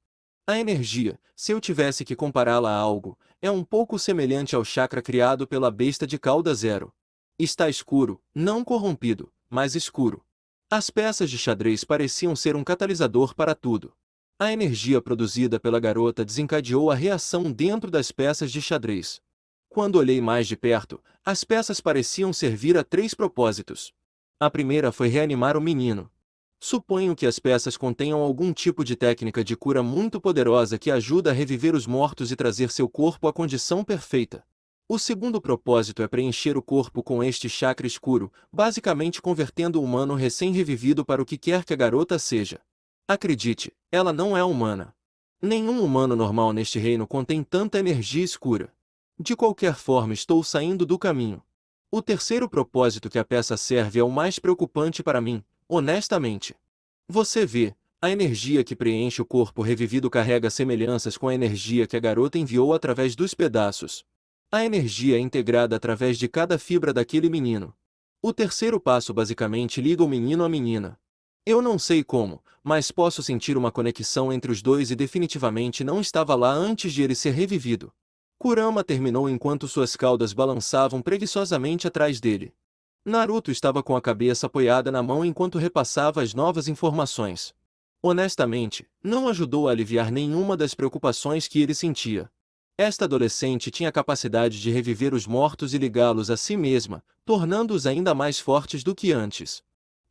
A energia, se eu tivesse que compará-la a algo, é um pouco semelhante ao chakra criado pela besta de cauda zero. Está escuro, não corrompido, mas escuro. As peças de xadrez pareciam ser um catalisador para tudo. A energia produzida pela garota desencadeou a reação dentro das peças de xadrez. Quando olhei mais de perto, as peças pareciam servir a 3 propósitos. A primeira foi reanimar o menino. Suponho que as peças contenham algum tipo de técnica de cura muito poderosa que ajuda a reviver os mortos e trazer seu corpo à condição perfeita. O segundo propósito é preencher o corpo com este chakra escuro, basicamente convertendo o humano recém-revivido para o que quer que a garota seja. Acredite, ela não é humana. Nenhum humano normal neste reino contém tanta energia escura. De qualquer forma, estou saindo do caminho. O terceiro propósito que a peça serve é o mais preocupante para mim, honestamente. Você vê, a energia que preenche o corpo revivido carrega semelhanças com a energia que a garota enviou através dos pedaços. A energia é integrada através de cada fibra daquele menino. O terceiro passo basicamente liga o menino à menina. Eu não sei como, mas posso sentir uma conexão entre os dois e definitivamente não estava lá antes de ele ser revivido. Kurama terminou enquanto suas caudas balançavam preguiçosamente atrás dele. Naruto estava com a cabeça apoiada na mão enquanto repassava as novas informações. Honestamente, não ajudou a aliviar nenhuma das preocupações que ele sentia. Esta adolescente tinha a capacidade de reviver os mortos e ligá-los a si mesma, tornando-os ainda mais fortes do que antes.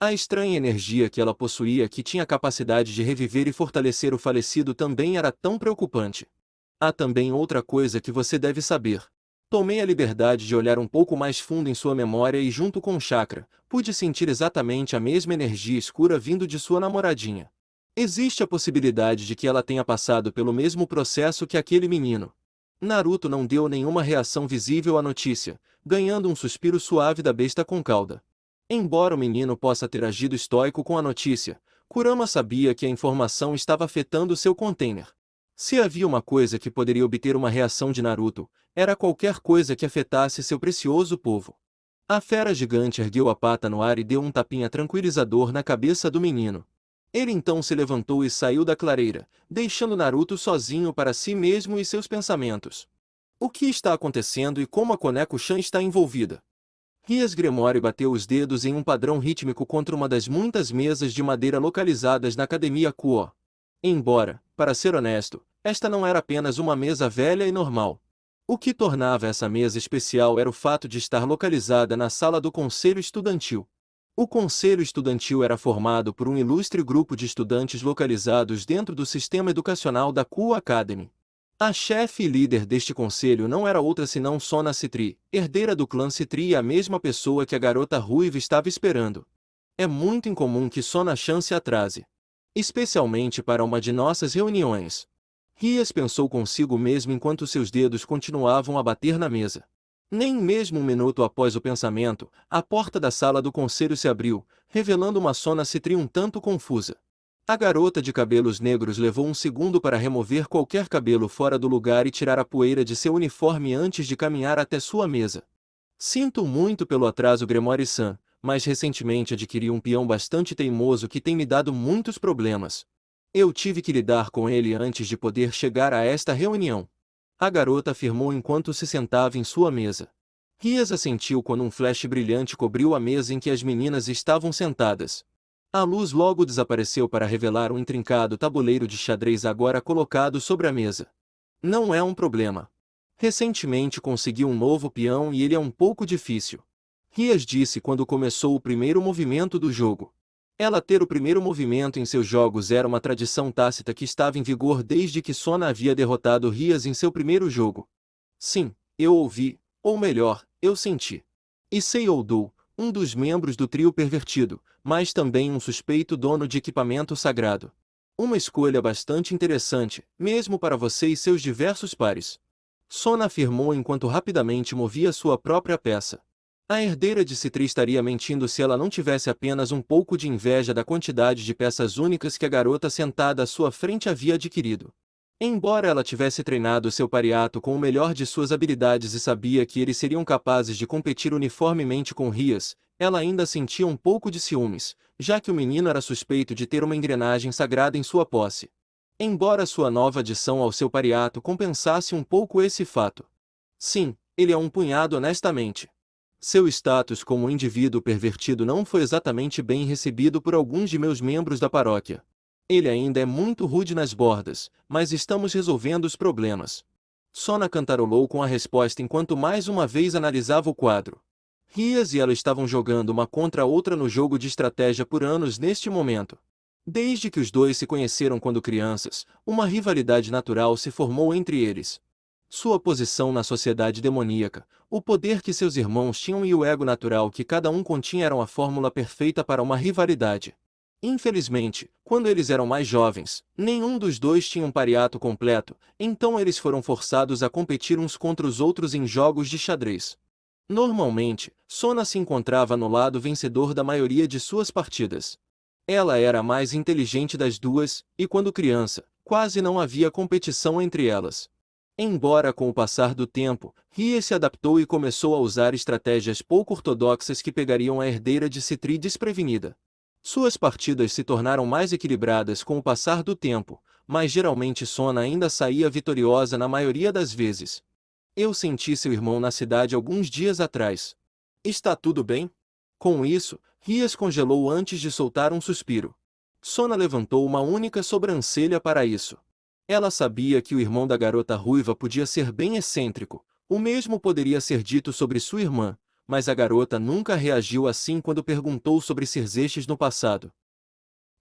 A estranha energia que ela possuía, que tinha a capacidade de reviver e fortalecer o falecido, também era tão preocupante. Há também outra coisa que você deve saber. Tomei a liberdade de olhar um pouco mais fundo em sua memória e, junto com o chakra, pude sentir exatamente a mesma energia escura vindo de sua namoradinha. Existe a possibilidade de que ela tenha passado pelo mesmo processo que aquele menino. Naruto não deu nenhuma reação visível à notícia, ganhando um suspiro suave da besta com cauda. Embora o menino possa ter agido estoico com a notícia, Kurama sabia que a informação estava afetando seu container. Se havia uma coisa que poderia obter uma reação de Naruto, era qualquer coisa que afetasse seu precioso povo. A fera gigante ergueu a pata no ar e deu um tapinha tranquilizador na cabeça do menino. Ele então se levantou e saiu da clareira, deixando Naruto sozinho para si mesmo e seus pensamentos. O que está acontecendo e como a Koneko-chan está envolvida? Rias Gremory bateu os dedos em um padrão rítmico contra uma das muitas mesas de madeira localizadas na Academia Kuo. Embora, para ser honesto, esta não era apenas uma mesa velha e normal. O que tornava essa mesa especial era o fato de estar localizada na sala do Conselho Estudantil. O Conselho Estudantil era formado por um ilustre grupo de estudantes localizados dentro do sistema educacional da Kuo Academy. A chefe e líder deste conselho não era outra senão Sona Citri, herdeira do clã Citri e a mesma pessoa que a garota ruiva estava esperando. É muito incomum que Sona-chan se atrase, especialmente para uma de nossas reuniões. Rias pensou consigo mesmo enquanto seus dedos continuavam a bater na mesa. Nem mesmo um minuto após o pensamento, a porta da sala do conselho se abriu, revelando uma Sona Citri um tanto confusa. A garota de cabelos negros levou um segundo para remover qualquer cabelo fora do lugar e tirar a poeira de seu uniforme antes de caminhar até sua mesa. Sinto muito pelo atraso, Gremory-san, mas recentemente adquiri um peão bastante teimoso que tem me dado muitos problemas. Eu tive que lidar com ele antes de poder chegar a esta reunião. A garota afirmou enquanto se sentava em sua mesa. Rias assentiu quando um flash brilhante cobriu a mesa em que as meninas estavam sentadas. A luz logo desapareceu para revelar um intrincado tabuleiro de xadrez agora colocado sobre a mesa. Não é um problema. Recentemente consegui um novo peão e ele é um pouco difícil. Rias disse quando começou o primeiro movimento do jogo. Ela ter o primeiro movimento em seus jogos era uma tradição tácita que estava em vigor desde que Sona havia derrotado Rias em seu primeiro jogo. Sim, eu ouvi, ou melhor, eu senti. Issei Oudou, um dos membros do trio pervertido, mas também um suspeito dono de equipamento sagrado. Uma escolha bastante interessante, mesmo para você e seus diversos pares. Sona afirmou enquanto rapidamente movia sua própria peça. A herdeira de Citri estaria mentindo se ela não tivesse apenas um pouco de inveja da quantidade de peças únicas que a garota sentada à sua frente havia adquirido. Embora ela tivesse treinado seu pariato com o melhor de suas habilidades e sabia que eles seriam capazes de competir uniformemente com Rias, ela ainda sentia um pouco de ciúmes, já que o menino era suspeito de ter uma engrenagem sagrada em sua posse. Embora sua nova adição ao seu pariato compensasse um pouco esse fato. Sim, ele é um punhado honestamente. Seu status como indivíduo pervertido não foi exatamente bem recebido por alguns de meus membros da paróquia. Ele ainda é muito rude nas bordas, mas estamos resolvendo os problemas. Sona cantarolou com a resposta enquanto mais uma vez analisava o quadro. Rias e ela estavam jogando uma contra a outra no jogo de estratégia por anos neste momento. Desde que os dois se conheceram quando crianças, uma rivalidade natural se formou entre eles. Sua posição na sociedade demoníaca, o poder que seus irmãos tinham e o ego natural que cada um continha eram a fórmula perfeita para uma rivalidade. Infelizmente, quando eles eram mais jovens, nenhum dos dois tinha um pariato completo, então eles foram forçados a competir uns contra os outros em jogos de xadrez. Normalmente, Sona se encontrava no lado vencedor da maioria de suas partidas. Ela era a mais inteligente das duas, e quando criança, quase não havia competição entre elas. Embora com o passar do tempo, Ria se adaptou e começou a usar estratégias pouco ortodoxas que pegariam a herdeira de Citri desprevenida. Suas partidas se tornaram mais equilibradas com o passar do tempo, mas geralmente Sona ainda saía vitoriosa na maioria das vezes. Eu senti seu irmão na cidade alguns dias atrás. Está tudo bem? Com isso, Rias congelou antes de soltar um suspiro. Sona levantou uma única sobrancelha para isso. Ela sabia que o irmão da garota ruiva podia ser bem excêntrico, o mesmo poderia ser dito sobre sua irmã, mas a garota nunca reagiu assim quando perguntou sobre Serzestes no passado.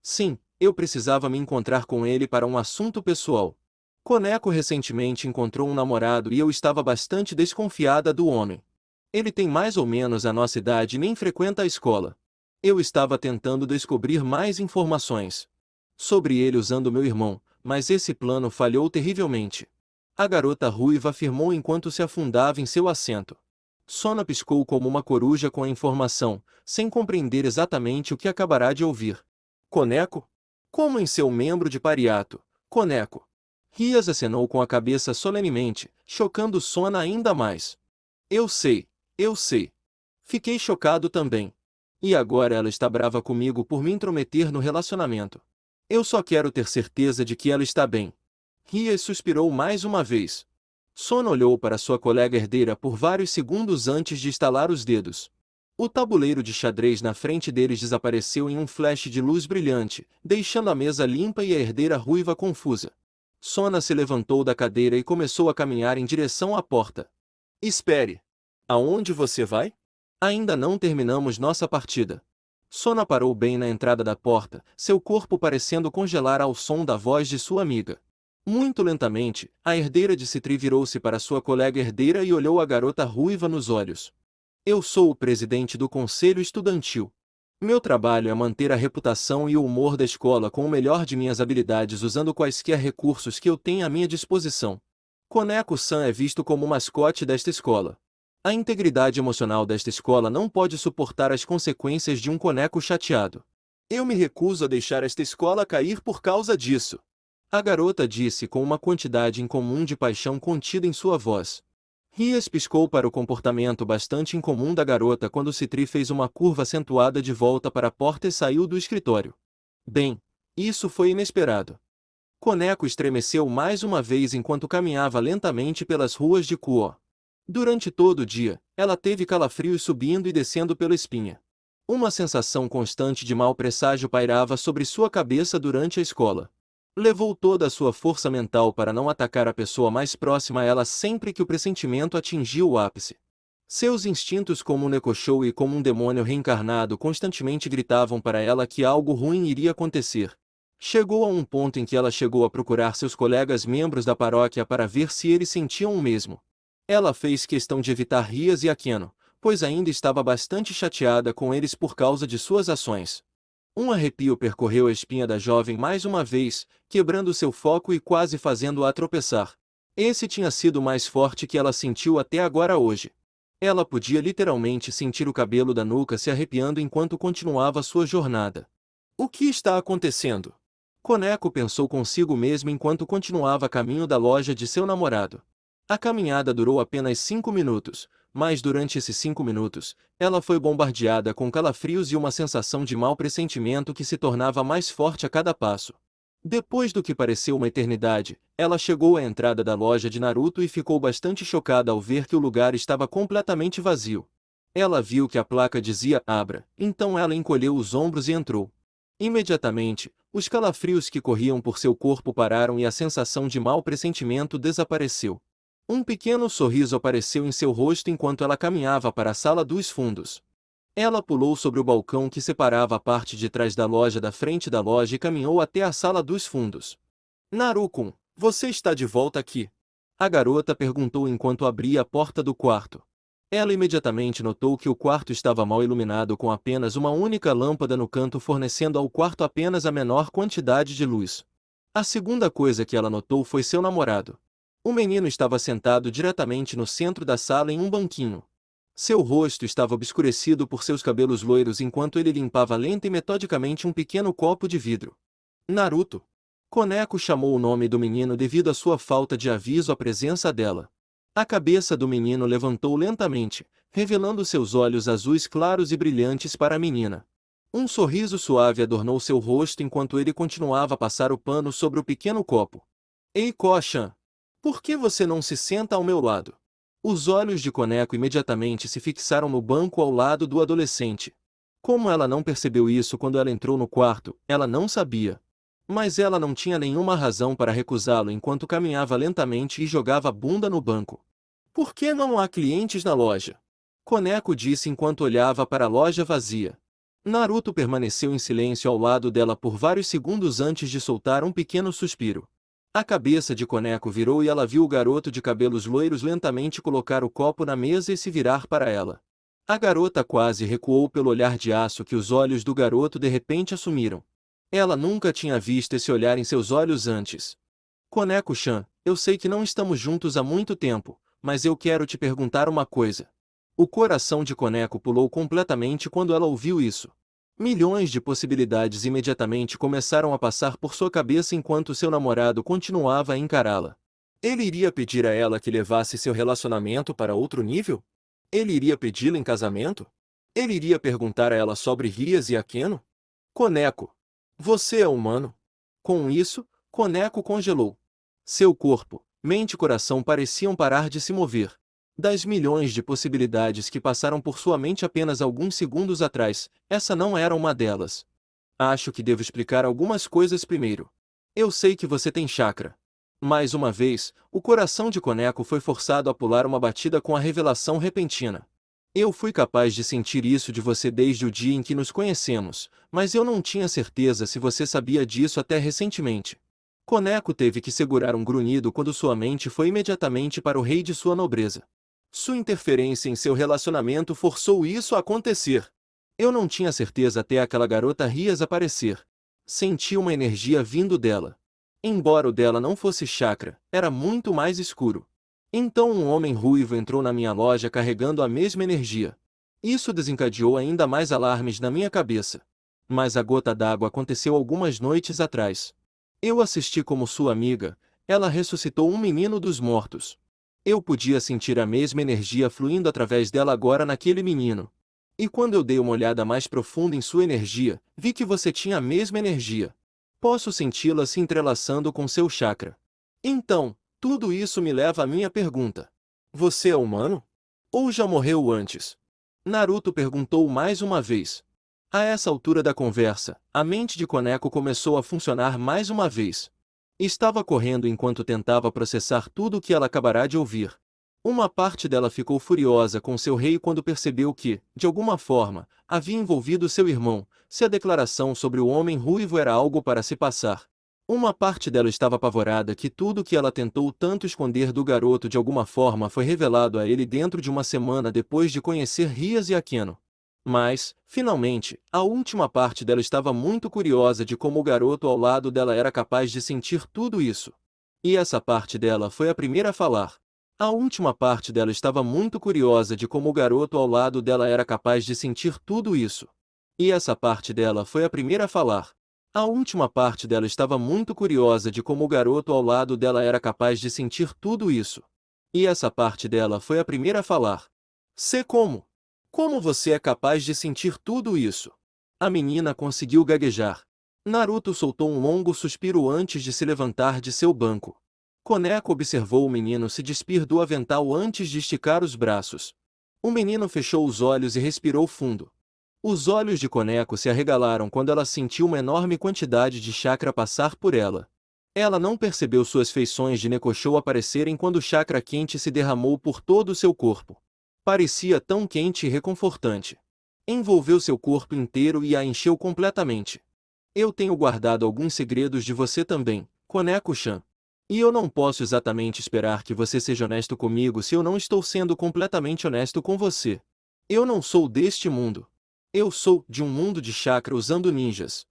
Sim, eu precisava me encontrar com ele para um assunto pessoal. Coneco recentemente encontrou um namorado e eu estava bastante desconfiada do homem. Ele tem mais ou menos a nossa idade e nem frequenta a escola. Eu estava tentando descobrir mais informações sobre ele usando meu irmão, mas esse plano falhou terrivelmente. A garota ruiva afirmou enquanto se afundava em seu assento. Sona piscou como uma coruja com a informação, sem compreender exatamente o que acabará de ouvir. Coneco? Como em seu membro de pariato, Coneco? Rias acenou com a cabeça solenemente, chocando Sona ainda mais. Eu sei, eu sei. Fiquei chocado também. E agora ela está brava comigo por me intrometer no relacionamento. Eu só quero ter certeza de que ela está bem. Rias suspirou mais uma vez. Sona olhou para sua colega herdeira por vários segundos antes de estalar os dedos. O tabuleiro de xadrez na frente deles desapareceu em um flash de luz brilhante, deixando a mesa limpa e a herdeira ruiva confusa. Sona se levantou da cadeira e começou a caminhar em direção à porta. Espere! Aonde você vai? Ainda não terminamos nossa partida. Sona parou bem na entrada da porta, seu corpo parecendo congelar ao som da voz de sua amiga. Muito lentamente, a herdeira de Citri virou-se para sua colega herdeira e olhou a garota ruiva nos olhos. Eu sou o presidente do conselho estudantil. Meu trabalho é manter a reputação e o humor da escola com o melhor de minhas habilidades usando quaisquer recursos que eu tenha à minha disposição. Coneco-san é visto como o mascote desta escola. A integridade emocional desta escola não pode suportar as consequências de um coneco chateado. Eu me recuso a deixar esta escola cair por causa disso. A garota disse com uma quantidade incomum de paixão contida em sua voz. Rias piscou para o comportamento bastante incomum da garota quando Citri fez uma curva acentuada de volta para a porta e saiu do escritório. Bem, isso foi inesperado. Coneco estremeceu mais uma vez enquanto caminhava lentamente pelas ruas de Kuo. Durante todo o dia, ela teve calafrios subindo e descendo pela espinha. Uma sensação constante de mau presságio pairava sobre sua cabeça durante a escola. Levou toda a sua força mental para não atacar a pessoa mais próxima a ela sempre que o pressentimento atingiu o ápice. Seus instintos como um Nekoshou e como um demônio reencarnado constantemente gritavam para ela que algo ruim iria acontecer. Chegou a um ponto em que ela chegou a procurar seus colegas membros da paróquia para ver se eles sentiam o mesmo. Ela fez questão de evitar Rias e Akeno, pois ainda estava bastante chateada com eles por causa de suas ações. Um arrepio percorreu a espinha da jovem mais uma vez, quebrando seu foco e quase fazendo-a tropeçar. Esse tinha sido o mais forte que ela sentiu até agora hoje. Ela podia literalmente sentir o cabelo da nuca se arrepiando enquanto continuava sua jornada. O que está acontecendo? Koneko pensou consigo mesmo enquanto continuava a caminho da loja de seu namorado. A caminhada durou apenas 5 minutos, mas durante esses 5 minutos, ela foi bombardeada com calafrios e uma sensação de mau pressentimento que se tornava mais forte a cada passo. Depois do que pareceu uma eternidade, ela chegou à entrada da loja de Naruto e ficou bastante chocada ao ver que o lugar estava completamente vazio. Ela viu que a placa dizia "Abra", então ela encolheu os ombros e entrou. Imediatamente, os calafrios que corriam por seu corpo pararam e a sensação de mau pressentimento desapareceu. Um pequeno sorriso apareceu em seu rosto enquanto ela caminhava para a sala dos fundos. Ela pulou sobre o balcão que separava a parte de trás da loja da frente da loja e caminhou até a sala dos fundos. "Naru-kun, você está de volta aqui?" A garota perguntou enquanto abria a porta do quarto. Ela imediatamente notou que o quarto estava mal iluminado com apenas uma única lâmpada no canto fornecendo ao quarto apenas a menor quantidade de luz. A segunda coisa que ela notou foi seu namorado. O menino estava sentado diretamente no centro da sala em um banquinho. Seu rosto estava obscurecido por seus cabelos loiros enquanto ele limpava lenta e metodicamente um pequeno copo de vidro. "Naruto." Koneko chamou o nome do menino devido à sua falta de aviso à presença dela. A cabeça do menino levantou lentamente, revelando seus olhos azuis claros e brilhantes para a menina. Um sorriso suave adornou seu rosto enquanto ele continuava a passar o pano sobre o pequeno copo. "Ei, Ko-chan, por que você não se senta ao meu lado?" Os olhos de Koneko imediatamente se fixaram no banco ao lado do adolescente. Como ela não percebeu isso quando ela entrou no quarto, ela não sabia. Mas ela não tinha nenhuma razão para recusá-lo enquanto caminhava lentamente e jogava a bunda no banco. "Por que não há clientes na loja?" Koneko disse enquanto olhava para a loja vazia. Naruto permaneceu em silêncio ao lado dela por vários segundos antes de soltar um pequeno suspiro. A cabeça de Koneko virou e ela viu o garoto de cabelos loiros lentamente colocar o copo na mesa e se virar para ela. A garota quase recuou pelo olhar de aço que os olhos do garoto de repente assumiram. Ela nunca tinha visto esse olhar em seus olhos antes. "Koneko-chan, eu sei que não estamos juntos há muito tempo, mas eu quero te perguntar uma coisa." O coração de Koneko pulou completamente quando ela ouviu isso. Milhões de possibilidades imediatamente começaram a passar por sua cabeça enquanto seu namorado continuava a encará-la. Ele iria pedir a ela que levasse seu relacionamento para outro nível? Ele iria pedi-la em casamento? Ele iria perguntar a ela sobre Rias e Akeno? "Koneko, você é humano?" Com isso, Koneko congelou. Seu corpo, mente e coração pareciam parar de se mover. Das milhões de possibilidades que passaram por sua mente apenas alguns segundos atrás, essa não era uma delas. "Acho que devo explicar algumas coisas primeiro. Eu sei que você tem chakra." Mais uma vez, o coração de Koneko foi forçado a pular uma batida com a revelação repentina. "Eu fui capaz de sentir isso de você desde o dia em que nos conhecemos, mas eu não tinha certeza se você sabia disso até recentemente." Koneko teve que segurar um grunhido quando sua mente foi imediatamente para o rei de sua nobreza. Sua interferência em seu relacionamento forçou isso a acontecer. Eu não tinha certeza até aquela garota Rias aparecer. Senti uma energia vindo dela. Embora o dela não fosse chakra, era muito mais escuro. Então um homem ruivo entrou na minha loja carregando a mesma energia. Isso desencadeou ainda mais alarmes na minha cabeça. Mas a gota d'água aconteceu algumas noites atrás. Eu assisti como sua amiga, ela ressuscitou um menino dos mortos. Eu podia sentir a mesma energia fluindo através dela agora naquele menino. E quando eu dei uma olhada mais profunda em sua energia, vi que você tinha a mesma energia. Posso senti-la se entrelaçando com seu chakra. Então, tudo isso me leva à minha pergunta. Você é humano? Ou já morreu antes? Naruto perguntou mais uma vez. A essa altura da conversa, a mente de Koneko começou a funcionar mais uma vez. Estava correndo enquanto tentava processar tudo o que ela acabará de ouvir. Uma parte dela ficou furiosa com seu rei quando percebeu que, de alguma forma, havia envolvido seu irmão, se a declaração sobre o homem ruivo era algo para se passar. Uma parte dela estava apavorada que tudo o que ela tentou tanto esconder do garoto de alguma forma foi revelado a ele dentro de uma semana depois de conhecer Rias e Akeno. Mas, finalmente, a última parte dela estava muito curiosa de como o garoto ao lado dela era capaz de sentir tudo isso. E essa parte dela foi a primeira a falar. A última parte dela estava muito curiosa de como o garoto ao lado dela era capaz de sentir tudo isso. E essa parte dela foi a primeira a falar. A última parte dela estava muito curiosa de como o garoto ao lado dela era capaz de sentir tudo isso. E essa parte dela foi a primeira a falar. Sei como. Como você é capaz de sentir tudo isso? A menina conseguiu gaguejar. Naruto soltou um longo suspiro antes de se levantar de seu banco. Koneko observou o menino se despir do avental antes de esticar os braços. O menino fechou os olhos e respirou fundo. Os olhos de Koneko se arregalaram quando ela sentiu uma enorme quantidade de chakra passar por ela. Ela não percebeu suas feições de Nekoshou aparecerem quando o chakra quente se derramou por todo o seu corpo. Parecia tão quente e reconfortante. Envolveu seu corpo inteiro e a encheu completamente. Eu tenho guardado alguns segredos de você também, Koneko-chan. E eu não posso exatamente esperar que você seja honesto comigo se eu não estou sendo completamente honesto com você. Eu não sou deste mundo. Eu sou de um mundo de chakra usando ninjas.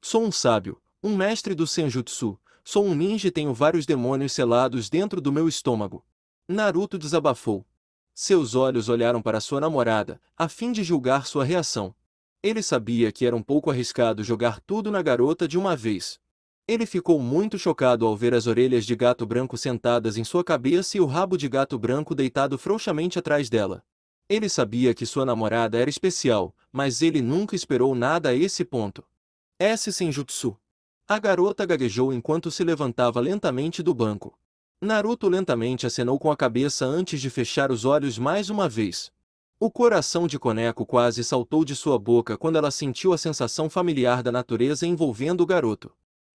Sou um sábio, um mestre do Senjutsu. Sou um ninja e tenho vários demônios selados dentro do meu estômago. Naruto desabafou. Seus olhos olharam para sua namorada, a fim de julgar sua reação. Ele sabia que era um pouco arriscado jogar tudo na garota de uma vez. Ele ficou muito chocado ao ver as orelhas de gato branco sentadas em sua cabeça e o rabo de gato branco deitado frouxamente atrás dela. Ele sabia que sua namorada era especial, mas ele nunca esperou nada a esse ponto. Esse Senjutsu. A garota gaguejou enquanto se levantava lentamente do banco. Naruto lentamente acenou com a cabeça antes de fechar os olhos mais uma vez. O coração de Koneko quase saltou de sua boca quando ela sentiu a sensação familiar da natureza envolvendo o garoto.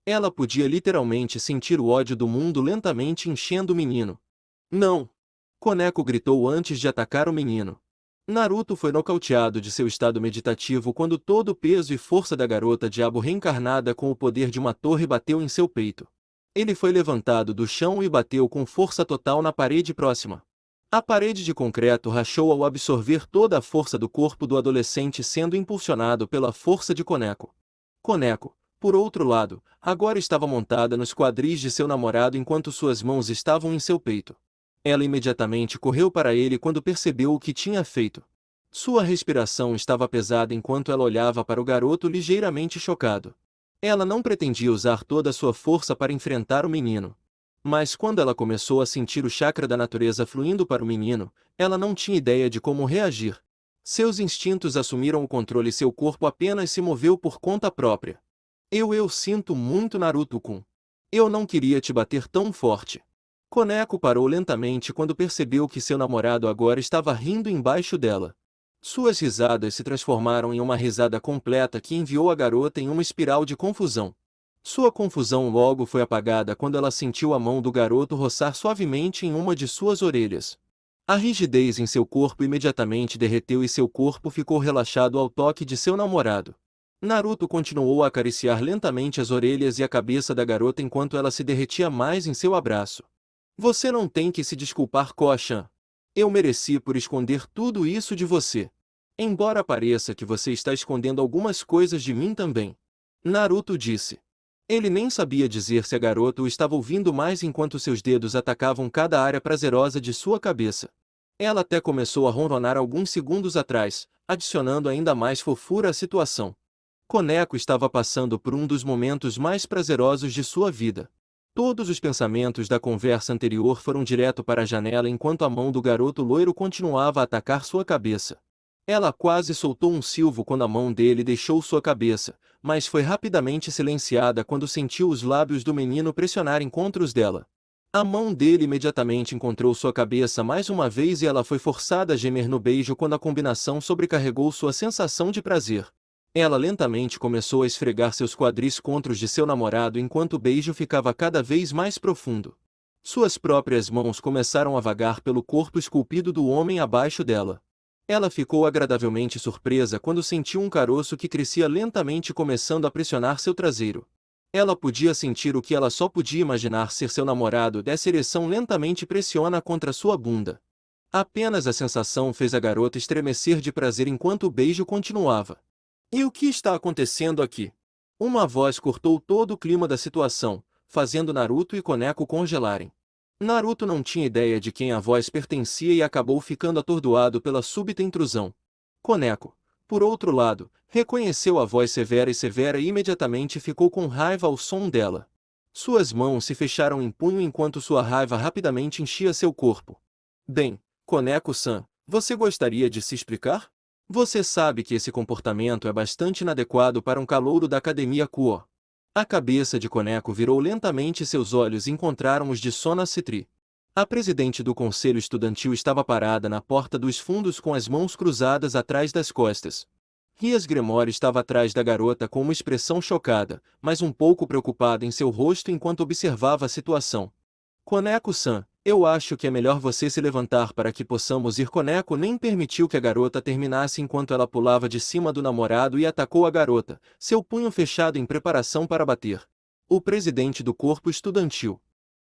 Ela podia literalmente sentir o ódio do mundo lentamente enchendo o menino. Não! Koneko gritou antes de atacar o menino. Naruto foi nocauteado de seu estado meditativo quando todo o peso e força da garota diabo reencarnada com o poder de uma torre bateu em seu peito. Ele foi levantado do chão e bateu com força total na parede próxima. A parede de concreto rachou ao absorver toda a força do corpo do adolescente sendo impulsionado pela força de Koneko. Koneko, por outro lado, agora estava montada nos quadris de seu namorado enquanto suas mãos estavam em seu peito. Ela imediatamente correu para ele quando percebeu o que tinha feito. Sua respiração estava pesada enquanto ela olhava para o garoto ligeiramente chocado. Ela não pretendia usar toda a sua força para enfrentar o menino. Mas quando ela começou a sentir o chakra da natureza fluindo para o menino, ela não tinha ideia de como reagir. Seus instintos assumiram o controle e seu corpo apenas se moveu por conta própria. Eu sinto muito, Naruto-kun. Eu não queria te bater tão forte. Koneko parou lentamente quando percebeu que seu namorado agora estava rindo embaixo dela. Suas risadas se transformaram em uma risada completa que enviou a garota em uma espiral de confusão. Sua confusão logo foi apagada quando ela sentiu a mão do garoto roçar suavemente em uma de suas orelhas. A rigidez em seu corpo imediatamente derreteu e seu corpo ficou relaxado ao toque de seu namorado. Naruto continuou a acariciar lentamente as orelhas e a cabeça da garota enquanto ela se derretia mais em seu abraço. Você não tem que se desculpar, Ko-chan. Eu mereci por esconder tudo isso de você. Embora pareça que você está escondendo algumas coisas de mim também. Naruto disse. Ele nem sabia dizer se a garota o estava ouvindo mais enquanto seus dedos atacavam cada área prazerosa de sua cabeça. Ela até começou a ronronar alguns segundos atrás, adicionando ainda mais fofura à situação. Koneko estava passando por um dos momentos mais prazerosos de sua vida. Todos os pensamentos da conversa anterior foram direto para a janela enquanto a mão do garoto loiro continuava a atacar sua cabeça. Ela quase soltou um silvo quando a mão dele deixou sua cabeça, mas foi rapidamente silenciada quando sentiu os lábios do menino pressionarem contra os dela. A mão dele imediatamente encontrou sua cabeça mais uma vez e ela foi forçada a gemer no beijo quando a combinação sobrecarregou sua sensação de prazer. Ela lentamente começou a esfregar seus quadris contra os de seu namorado enquanto o beijo ficava cada vez mais profundo. Suas próprias mãos começaram a vagar pelo corpo esculpido do homem abaixo dela. Ela ficou agradavelmente surpresa quando sentiu um caroço que crescia lentamente começando a pressionar seu traseiro. Ela podia sentir o que ela só podia imaginar ser seu namorado dessa ereção lentamente pressiona contra sua bunda. Apenas a sensação fez a garota estremecer de prazer enquanto o beijo continuava. E o que está acontecendo aqui? Uma voz cortou todo o clima da situação, fazendo Naruto e Koneko congelarem. Naruto não tinha ideia de quem a voz pertencia e acabou ficando atordoado pela súbita intrusão. Koneko, Por outro lado, reconheceu a voz severa e imediatamente ficou com raiva ao som dela. Suas mãos se fecharam em punho enquanto sua raiva rapidamente enchia seu corpo. Bem, Koneko-san, você gostaria de se explicar? Você sabe que esse comportamento é bastante inadequado para um calouro da Academia Kuo. A cabeça de Koneko virou lentamente e seus olhos encontraram os de Sona Citri. A presidente do conselho estudantil estava parada na porta dos fundos com as mãos cruzadas atrás das costas. Rias Gremore estava atrás da garota com uma expressão chocada, mas um pouco preocupada em seu rosto enquanto observava a situação. Koneko-san, eu acho que é melhor você se levantar para que possamos ir. Koneko nem permitiu que a garota terminasse enquanto ela pulava de cima do namorado e atacou a garota, seu punho fechado em preparação para bater. O presidente do corpo estudantil,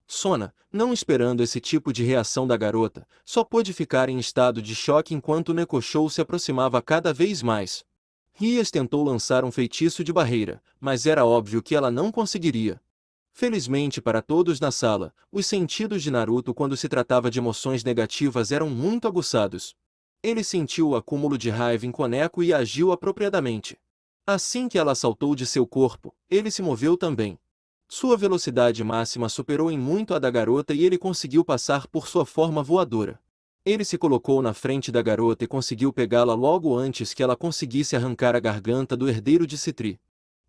Sona, não esperando esse tipo de reação da garota, só pôde ficar em estado de choque enquanto Nekoshou se aproximava cada vez mais. Rias tentou lançar um feitiço de barreira, mas era óbvio que ela não conseguiria. Felizmente para todos na sala, os sentidos de Naruto quando se tratava de emoções negativas eram muito aguçados. Ele sentiu o acúmulo de raiva em Koneko e agiu apropriadamente. Assim que ela saltou de seu corpo, ele se moveu também. Sua velocidade máxima superou em muito a da garota e ele conseguiu passar por sua forma voadora. Ele se colocou na frente da garota e conseguiu pegá-la logo antes que ela conseguisse arrancar a garganta do herdeiro de Citri.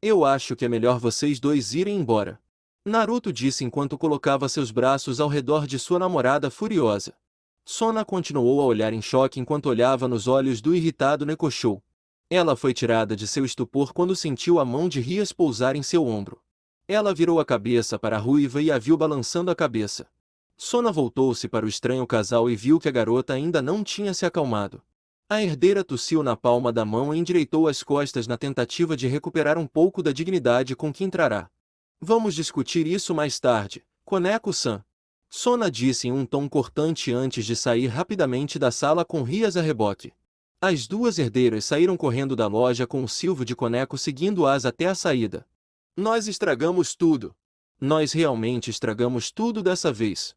Eu acho que é melhor vocês dois irem embora, Naruto disse enquanto colocava seus braços ao redor de sua namorada furiosa. Sona continuou a olhar em choque enquanto olhava nos olhos do irritado Nekoshou. Ela foi tirada de seu estupor quando sentiu a mão de Rias pousar em seu ombro. Ela virou a cabeça para a ruiva e a viu balançando a cabeça. Sona voltou-se para o estranho casal e viu que a garota ainda não tinha se acalmado. A herdeira tossiu na palma da mão e endireitou as costas na tentativa de recuperar um pouco da dignidade com que entrará. Vamos discutir isso mais tarde, Koneko-san. Sona disse em um tom cortante antes de sair rapidamente da sala com Rias a reboque. As duas herdeiras saíram correndo da loja com o silvo de Koneko seguindo-as até a saída. Nós estragamos tudo. Nós realmente estragamos tudo dessa vez.